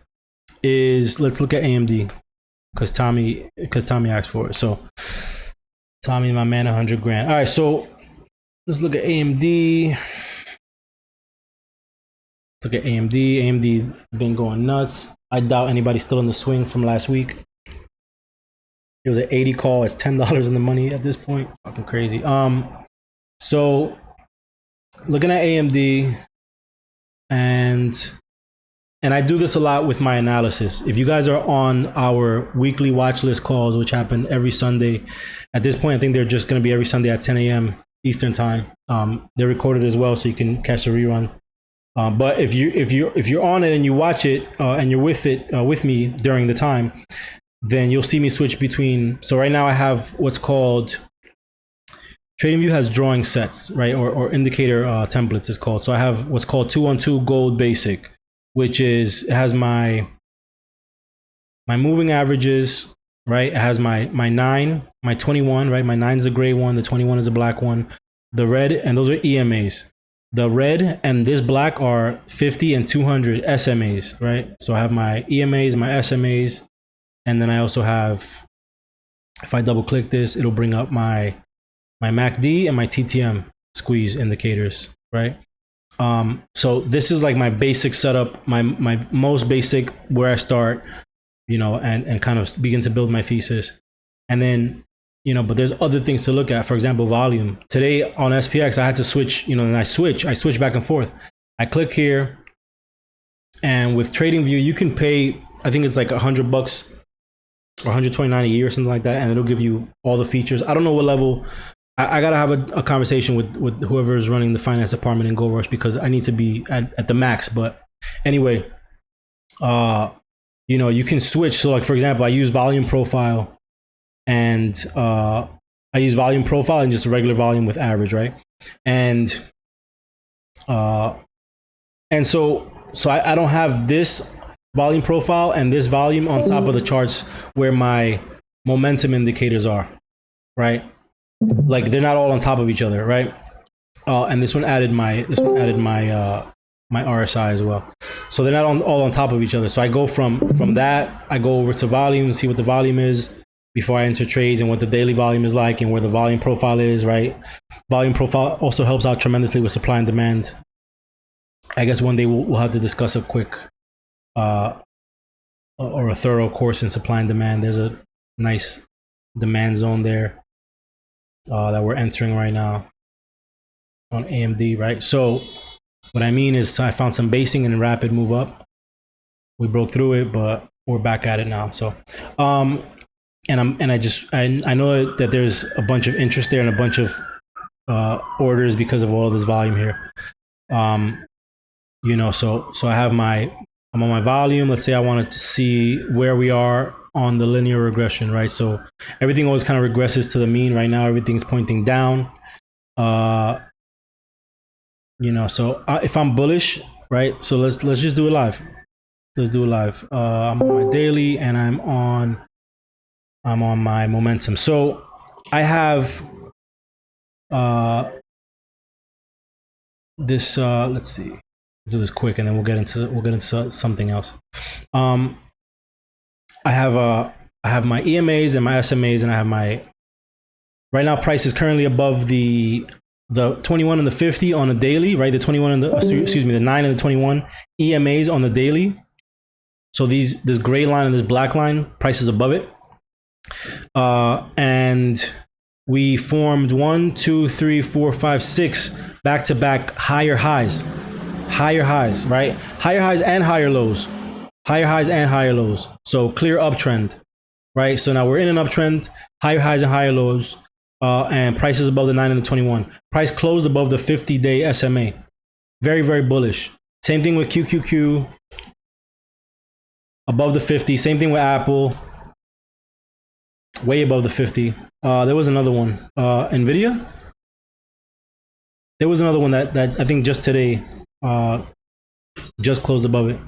is let's look at AMD. Because Tommy asked for it. So Tommy, my man, 100 grand. All right, so let's look at AMD. Let's look at AMD. AMD been going nuts. I doubt anybody's still in the swing from last week. It was an 80 call. It's $10 in the money at this point. Fucking crazy. So looking at AMD, and I do this a lot with my analysis. If you guys are on our weekly watch list calls, which happen every Sunday, at this point, I think they're just going to be every Sunday at 10 a.m. Eastern time. They're recorded as well, so you can catch a rerun. But if you're on it and you watch it and you're with it with me during the time, then you'll see me switch between. So right now I have what's called TradingView has drawing sets, right, or indicator templates is called. So I have what's called 2-on-2 gold basic, which is, it has my moving averages, right? It has my 9, my 21, right? My 9 is a gray one, the 21 is a black one. The red, and those are EMAs. The red and this black are 50 and 200 SMAs, right? So I have my EMAs, my SMAs, and then I also have, if I double click this, it'll bring up my MACD and my TTM squeeze indicators, right? So this is like my basic setup, my most basic, where I start, you know, and kind of begin to build my thesis. And then, you know, but there's other things to look at. For example, volume. Today on SPX, I had to switch, you know, and I switch back and forth. I click here, and with TradingView, you can pay, I think it's like $100 or $129 a year or something like that, and it'll give you all the features. I don't know what level. I gotta have a conversation with whoever is running the finance department in Gold Rush, because I need to be at the max. But anyway, you know, you can switch. So like, for example, I use volume profile, and just regular volume with average, right? And so I don't have this volume profile and this volume on top of the charts where my momentum indicators are, right? Like they're not all on top of each other, right? And this one added my my RSI as well. So they're not all on top of each other. So I go from that, I go over to volume, see what the volume is before I enter trades, and what the daily volume is like, and where the volume profile is, right? Volume profile also helps out tremendously with supply and demand. I guess one day we'll have to discuss a quick or a thorough course in supply and demand. There's a nice demand zone there that we're entering right now on AMD, right? So what I mean is, I found some basing and rapid move up. We broke through it, but we're back at it now. So I know that there's a bunch of interest there and a bunch of orders because of all of this volume here. You know, so I'm on my volume. Let's say I wanted to see where we are on the linear regression, right? So everything always kind of regresses to the mean. Right now, everything's pointing down. You know, so if I'm bullish, right? So let's just do it live. Let's do it live. I'm on my daily, and I'm on my momentum. So I have this. Let's see. Do this quick, and then we'll get into something else. I I have my EMAs and my SMAs, and I have my, right now price is currently above the 21 and the 50 on a daily, right? The 21 and the, excuse me, the 9 and the 21 EMAs on the daily. So this gray line and this black line, price is above it. And we formed 1, 2, 3, 4, 5, 6 back-to-back higher highs, right? Higher highs and higher lows, higher highs and higher lows. So clear uptrend, right? So now we're in an uptrend, higher highs and higher lows, and prices above the 9 and the 21. Price closed above the 50-day SMA. Very, very bullish. Same thing with QQQ, above the 50. Same thing with Apple, way above the 50. There was another one, Nvidia. There was another one that I think just today just closed above it.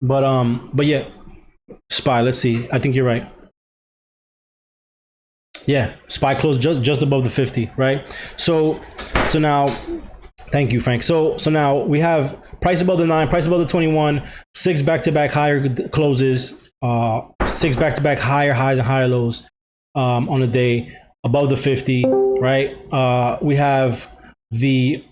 But yeah, SPY. Let's see. I think you're right. Yeah, SPY closed just above the 50, right? So now, thank you, Frank. So now we have price above the 9, price above the 21, 6 back-to-back higher closes, 6 back-to-back higher highs and higher lows on a day, above the 50, right? We have the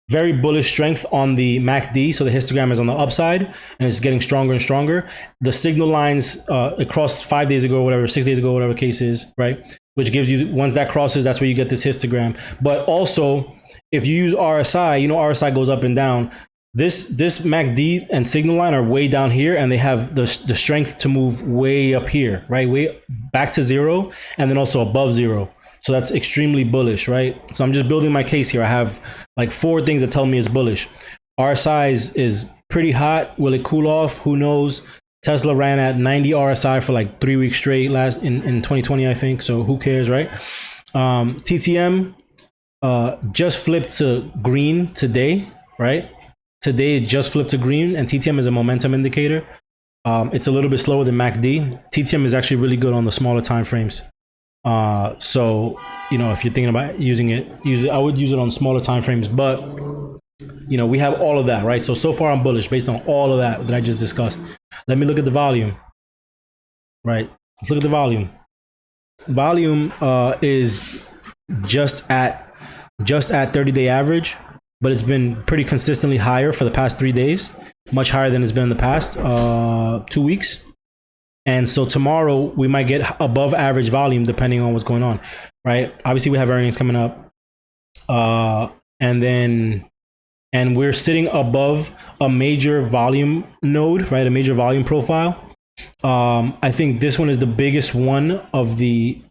very bullish strength on the MACD. So the histogram is on the upside and it's getting stronger and stronger. The signal lines across 5 days ago, whatever, 6 days ago, whatever the case is, right? Which gives you, once that crosses, that's where you get this histogram. But also, if you use RSI, you know, RSI goes up and down. This MACD and signal line are way down here, and they have the strength to move way up here, right? Way back to 0, and then also above 0. So that's extremely bullish, right? So I'm just building my case here. I have like 4 things that tell me it's bullish. RSI is pretty hot. Will it cool off? Who knows? Tesla ran at 90 RSI for like 3 weeks straight in 2020, I think. So who cares, right? TTM just flipped to green today, right? Today it just flipped to green, and TTM is a momentum indicator. It's a little bit slower than MACD. TTM is actually really good on the smaller time frames. So, you know, if you're thinking about using it, I would use it on smaller time frames, but you know, we have all of that, right? So far I'm bullish based on all of that I just discussed. Let me look at the volume, right? Let's look at the volume. Volume is just at 30-day average, but it's been pretty consistently higher for the past 3 days, much higher than it's been in the past 2 weeks. And so tomorrow we might get above average volume depending on what's going on, right? Obviously we have earnings coming up, and we're sitting above a major volume node, right? A major volume profile. I think this one is the biggest one of the.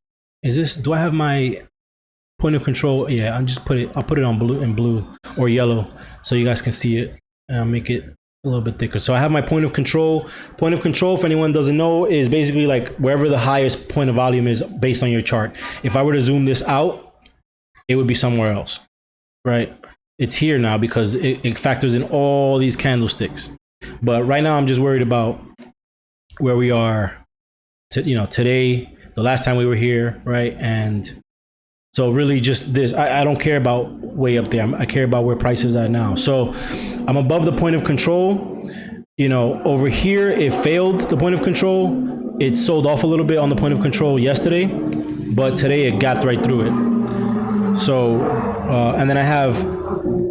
Do I have my point of control? Yeah, I'll put it on blue or yellow so you guys can see it, and I'll make it a little bit thicker. So I have my point of control. Point of control, for anyone who doesn't know, is basically like wherever the highest point of volume is based on your chart. If I were to zoom this out, it would be somewhere else, right? It's here now because it factors in all these candlesticks. But right now I'm just worried about where we are, today, the last time we were here, right? And so really just this, I don't care about way up there. I care about where price is at now. So I'm above the point of control. You know, over here, it failed the point of control. It sold off a little bit on the point of control yesterday, but today it gapped right through it. So, and then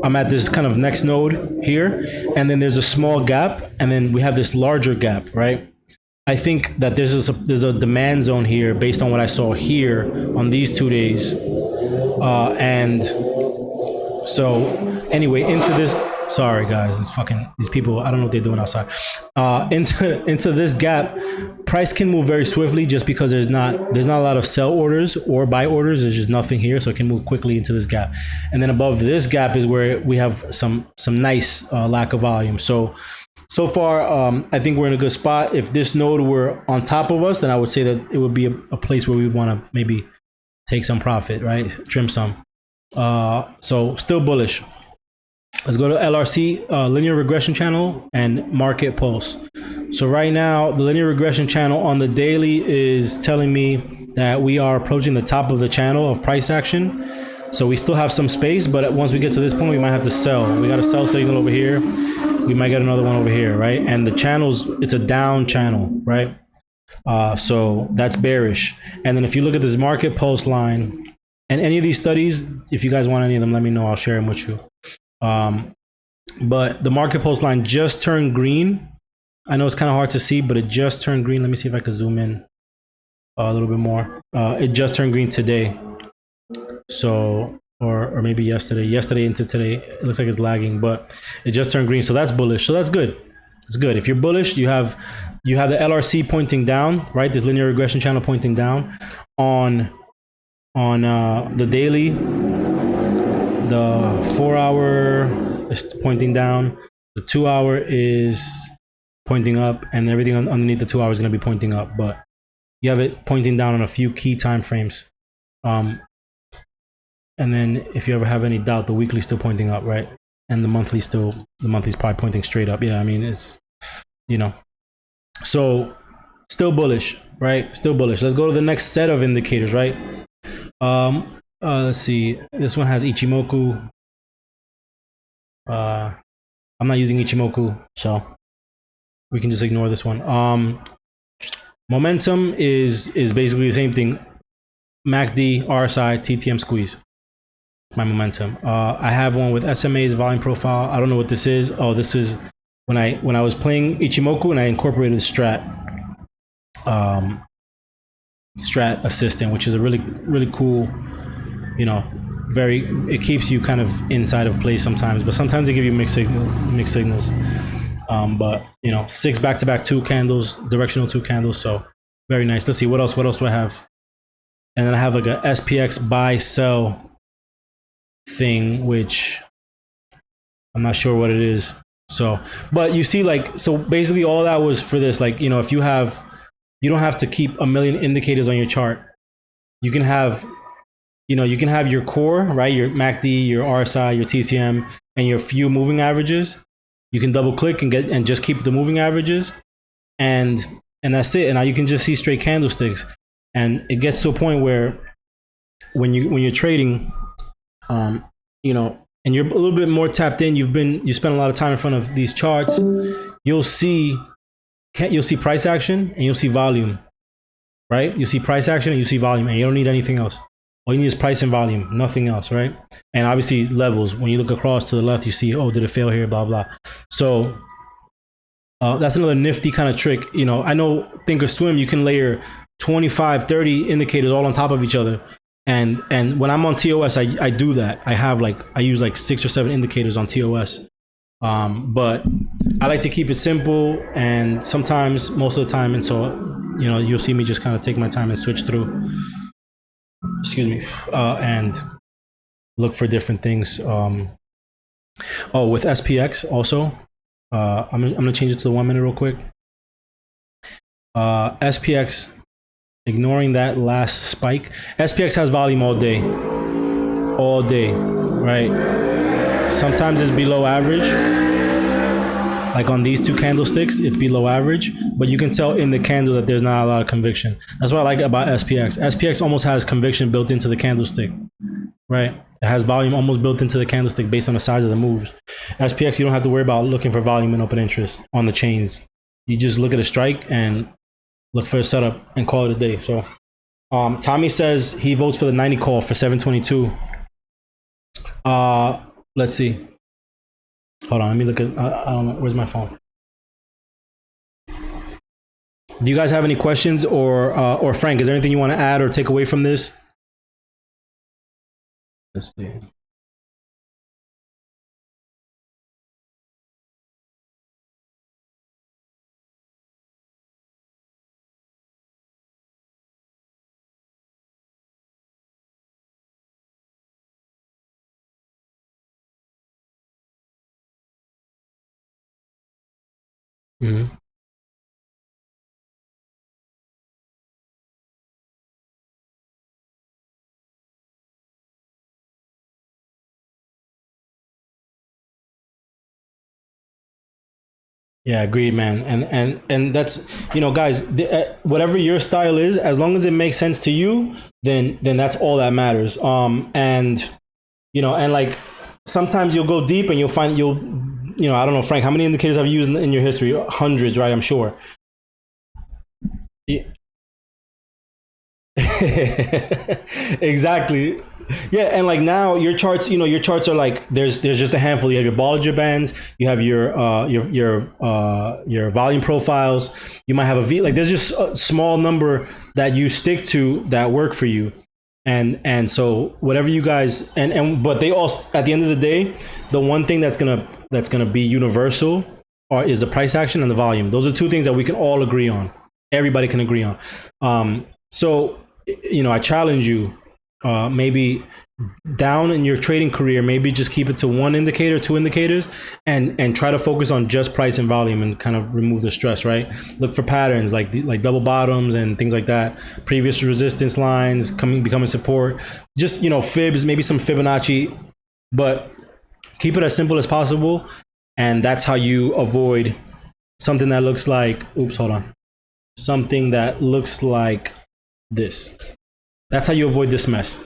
I'm at this kind of next node here, and then there's a small gap, and then we have this larger gap, right? I think that there's a demand zone here based on what I saw here on these 2 days. And so anyway, into this, sorry guys, these people, I don't know what they're doing outside. Into this gap, price can move very swiftly just because there's not a lot of sell orders or buy orders. There's just nothing here, so it can move quickly into this gap. And then above this gap is where we have some nice lack of volume. So far, I think we're in a good spot. If this node were on top of us, then I would say that it would be a place where we want to maybe take some profit, right? Trim some. So still bullish. Let's go to LRC, linear regression channel, and market pulse. So right now, the linear regression channel on the daily is telling me that we are approaching the top of the channel of price action. So we still have some space, but once we get to this point, we might have to sell. We got a sell signal over here. We might get another one over here, right? And the channels, it's a down channel, right? So that's bearish. And then if you look at this market pulse line and any of these studies, if you guys want any of them, let me know. I'll share them with you. But the market pulse line just turned green. I know it's kind of hard to see, but it just turned green. Let me see if I can zoom in a little bit more. It just turned green today. So, or maybe yesterday into today. It looks like it's lagging, but it just turned green. So that's bullish. So that's good. It's good. If you're bullish, you have the LRC pointing down, right? This linear regression channel pointing down on the daily. The 4 hour is pointing down. The 2 hour is pointing up, and everything underneath the 2 hours is going to be pointing up. But you have it pointing down on a few key time frames. And then if you ever have any doubt, the weekly still pointing up, right? And the monthly's probably pointing straight up. Yeah, I mean, it's, so still bullish, right? Still bullish. Let's go to the next set of indicators, right? Let's see. This one has Ichimoku. I'm not using Ichimoku, so we can just ignore this one. Momentum is basically the same thing. MACD, RSI, TTM squeeze. My momentum. I have one with SMA's volume profile. I don't know what this is. Oh, this is when I was playing Ichimoku and I incorporated Strat Assistant, which is a really cool, it keeps you kind of inside of play sometimes, but sometimes they give you mixed signals. But 6 back-to-back 2 candles, directional 2 candles. So very nice. Let's see what else do I have? And then I have like a SPX buy sell thing, which I'm not sure what it is. So, but you see, so basically all that was for this, if you don't have to keep a million indicators on your chart. You can have, your core, right? Your MACD, your RSI, your TTM, and your few moving averages. You can double click and just keep the moving averages, and that's it. And now you can just see straight candlesticks. And it gets to a point where when you're trading, and you're a little bit more tapped in, you spend a lot of time in front of these charts, you'll see price action and you'll see volume, right? You see price action and you see volume, and you don't need anything else. All you need is price and volume, nothing else, right? And obviously levels. When you look across to the left, you see, oh, did it fail here, blah, blah. So that's another nifty kind of trick. I know Thinkorswim, you can layer 25, 30 indicators all on top of each other. And when I'm on TOS, I do that. I use 6 or 7 indicators on TOS. But I like to keep it simple, and sometimes, most of the time, and so, you'll see me just kind of take my time and switch through. Excuse me. And look for different things. With SPX also, I'm gonna change it to the 1 minute real quick. SPX, ignoring that last spike. SPX has volume all day, right? Sometimes it's below average. Like on these 2 candlesticks, it's below average, but you can tell in the candle that there's not a lot of conviction. That's what I like about SPX. SPX almost has conviction built into the candlestick, right? It has volume almost built into the candlestick based on the size of the moves. SPX, you don't have to worry about looking for volume and open interest on the chains. You just look at a strike and look for a setup and call it a day. So Tommy says he votes for the 90 call for 722. Let's see. Hold on, let me look at, I don't know, where's my phone? Do you guys have any questions, or Frank, is there anything you want to add or take away from this? Let's see. Mm-hmm. Yeah, agreed, man. And that's, guys, whatever your style is, as long as it makes sense to you, then that's all that matters. And sometimes you'll go deep and you'll find I don't know, Frank, how many indicators have you used in your history? Hundreds, right? I'm sure. Yeah. Exactly. Yeah, and like now your charts, your charts are like there's just a handful. You have your Bollinger Bands, you have your volume profiles. You might have a V. Like there's just a small number that you stick to that work for you, and so whatever you guys but they all, at the end of the day, the one thing that's gonna be universal is the price action and the volume. Those are two things that we can all agree on. Everybody can agree on. So I challenge you, maybe down in your trading career, maybe just keep it to one indicator, two indicators, and try to focus on just price and volume and kind of remove the stress, right? Look for patterns like double bottoms and things like that, previous resistance lines becoming support, just fibs, maybe some Fibonacci, but keep it as simple as possible. And that's how you avoid something that looks like, something that looks like this. That's how you avoid this mess.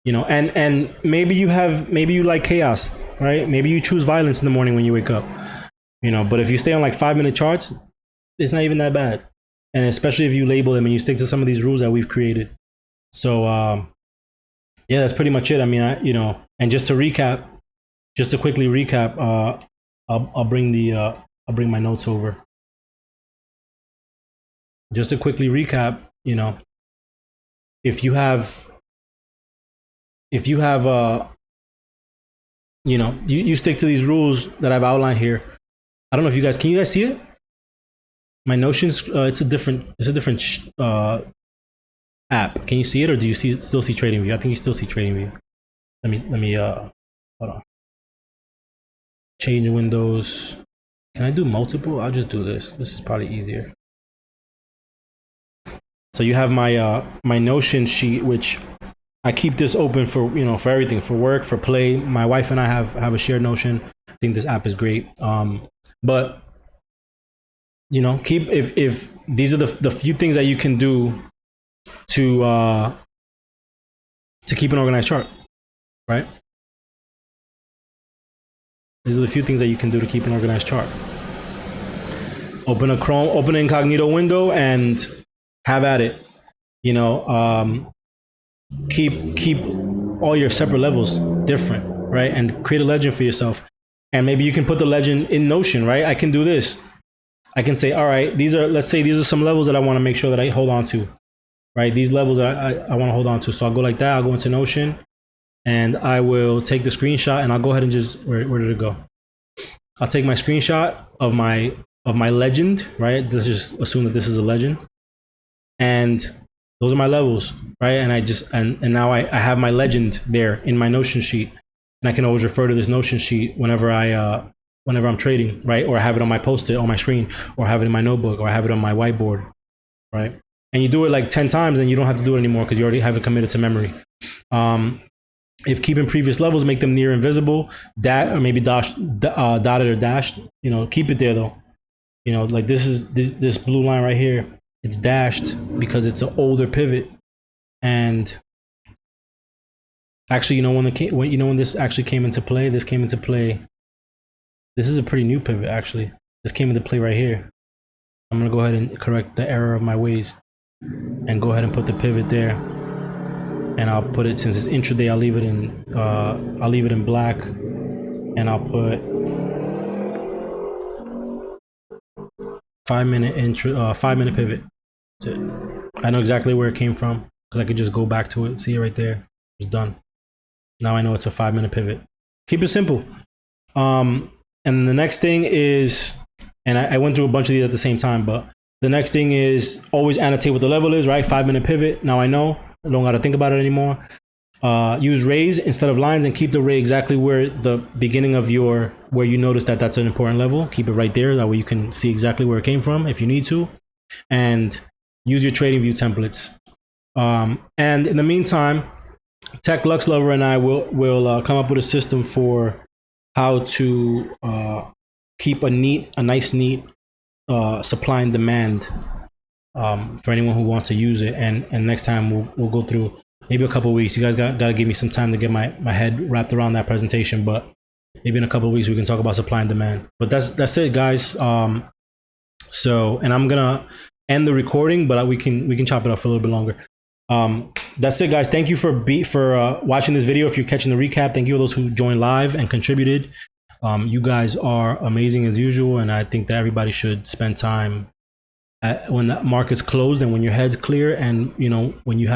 And maybe you like chaos, right? Maybe you choose violence in the morning when you wake up. But if you stay on like 5-minute charts, it's not even that bad. And especially if you label them and you stick to some of these rules that we've created. So yeah, that's pretty much it. I mean, and just to quickly recap, I'll bring my notes over. Just to quickly recap, if you have you stick to these rules that I've outlined here. I don't know if can you guys see it? My Notion's it's a different app. Can you see it, or do you still see TradingView? I think you still see TradingView. Let me hold on. Change windows. Can I do multiple? I'll just do this. This is probably easier. So you have my Notion sheet, which I keep this open for for everything, for work, for play. My wife and I have a shared Notion. I think this app is great. But keep if these are the few things that you can do to keep an organized chart, right? These are the few things that you can do to keep an organized chart. Open an incognito window and have at it. Keep all your separate levels different, right? And create a legend for yourself. And maybe you can put the legend in Notion, right? I can do this. I can say, all right, let's say these are some levels that I want to make sure that I hold on to, right? These levels that I want to hold on to. So I'll go like that. I'll go into Notion and I will take the screenshot and I'll go ahead and just, where did it go? I'll take my screenshot of my legend, right? Let's just assume that this is a legend. And those are my levels, right? And and now I have my legend there in my Notion sheet. And I can always refer to this Notion sheet whenever I'm trading, right? Or I have it on my post-it on my screen, or I have it in my notebook, or I have it on my whiteboard, right? And you do it like 10 times and you don't have to do it anymore because you already have it committed to memory. If keeping previous levels make them near invisible, or maybe dotted or dashed, keep it there though. Like this blue line right here, it's dashed because it's an older pivot. And actually, when this actually came into play, this is a pretty new pivot, actually. This came into play right here. I'm gonna go ahead and correct the error of my ways and go ahead and put the pivot there. And I'll put it, since it's intraday, I'll leave it in black, and I'll put 5-minute pivot. That's it. I know exactly where it came from because I could just go back to it. See it right there. It's done. Now I know it's a 5-minute pivot. Keep it simple. And the next thing is, and I went through a bunch of these at the same time, but the next thing is always annotate what the level is, right? 5-minute pivot. Now I know. I don't got to think about it anymore. Use rays instead of lines and keep the ray exactly where the beginning of where you notice that that's an important level. Keep it right there. That way you can see exactly where it came from if you need to. And use your TradingView templates. And in the meantime, Tech Lux Lover and I will come up with a system for how to keep a nice neat supply and demand for anyone who wants to use it. And next time we'll go through maybe a couple of weeks. You guys got to give me some time to get my head wrapped around that presentation, but maybe in a couple of weeks we can talk about supply and demand. But that's it, guys. So, and I'm gonna end the recording, but we can chop it up for a little bit longer. That's it, guys. Thank you for watching this video. If you're catching the recap, thank you to those who joined live and contributed. You guys are amazing as usual, and I think that everybody should spend time when the market's closed and when your head's clear, and you know, when you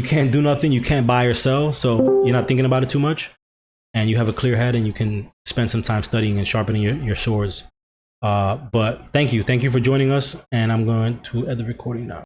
can't do nothing, you can't buy or sell, so you're not thinking about it too much, and you have a clear head, and you can spend some time studying and sharpening your swords. But thank you for joining us, and I'm going to end the recording now.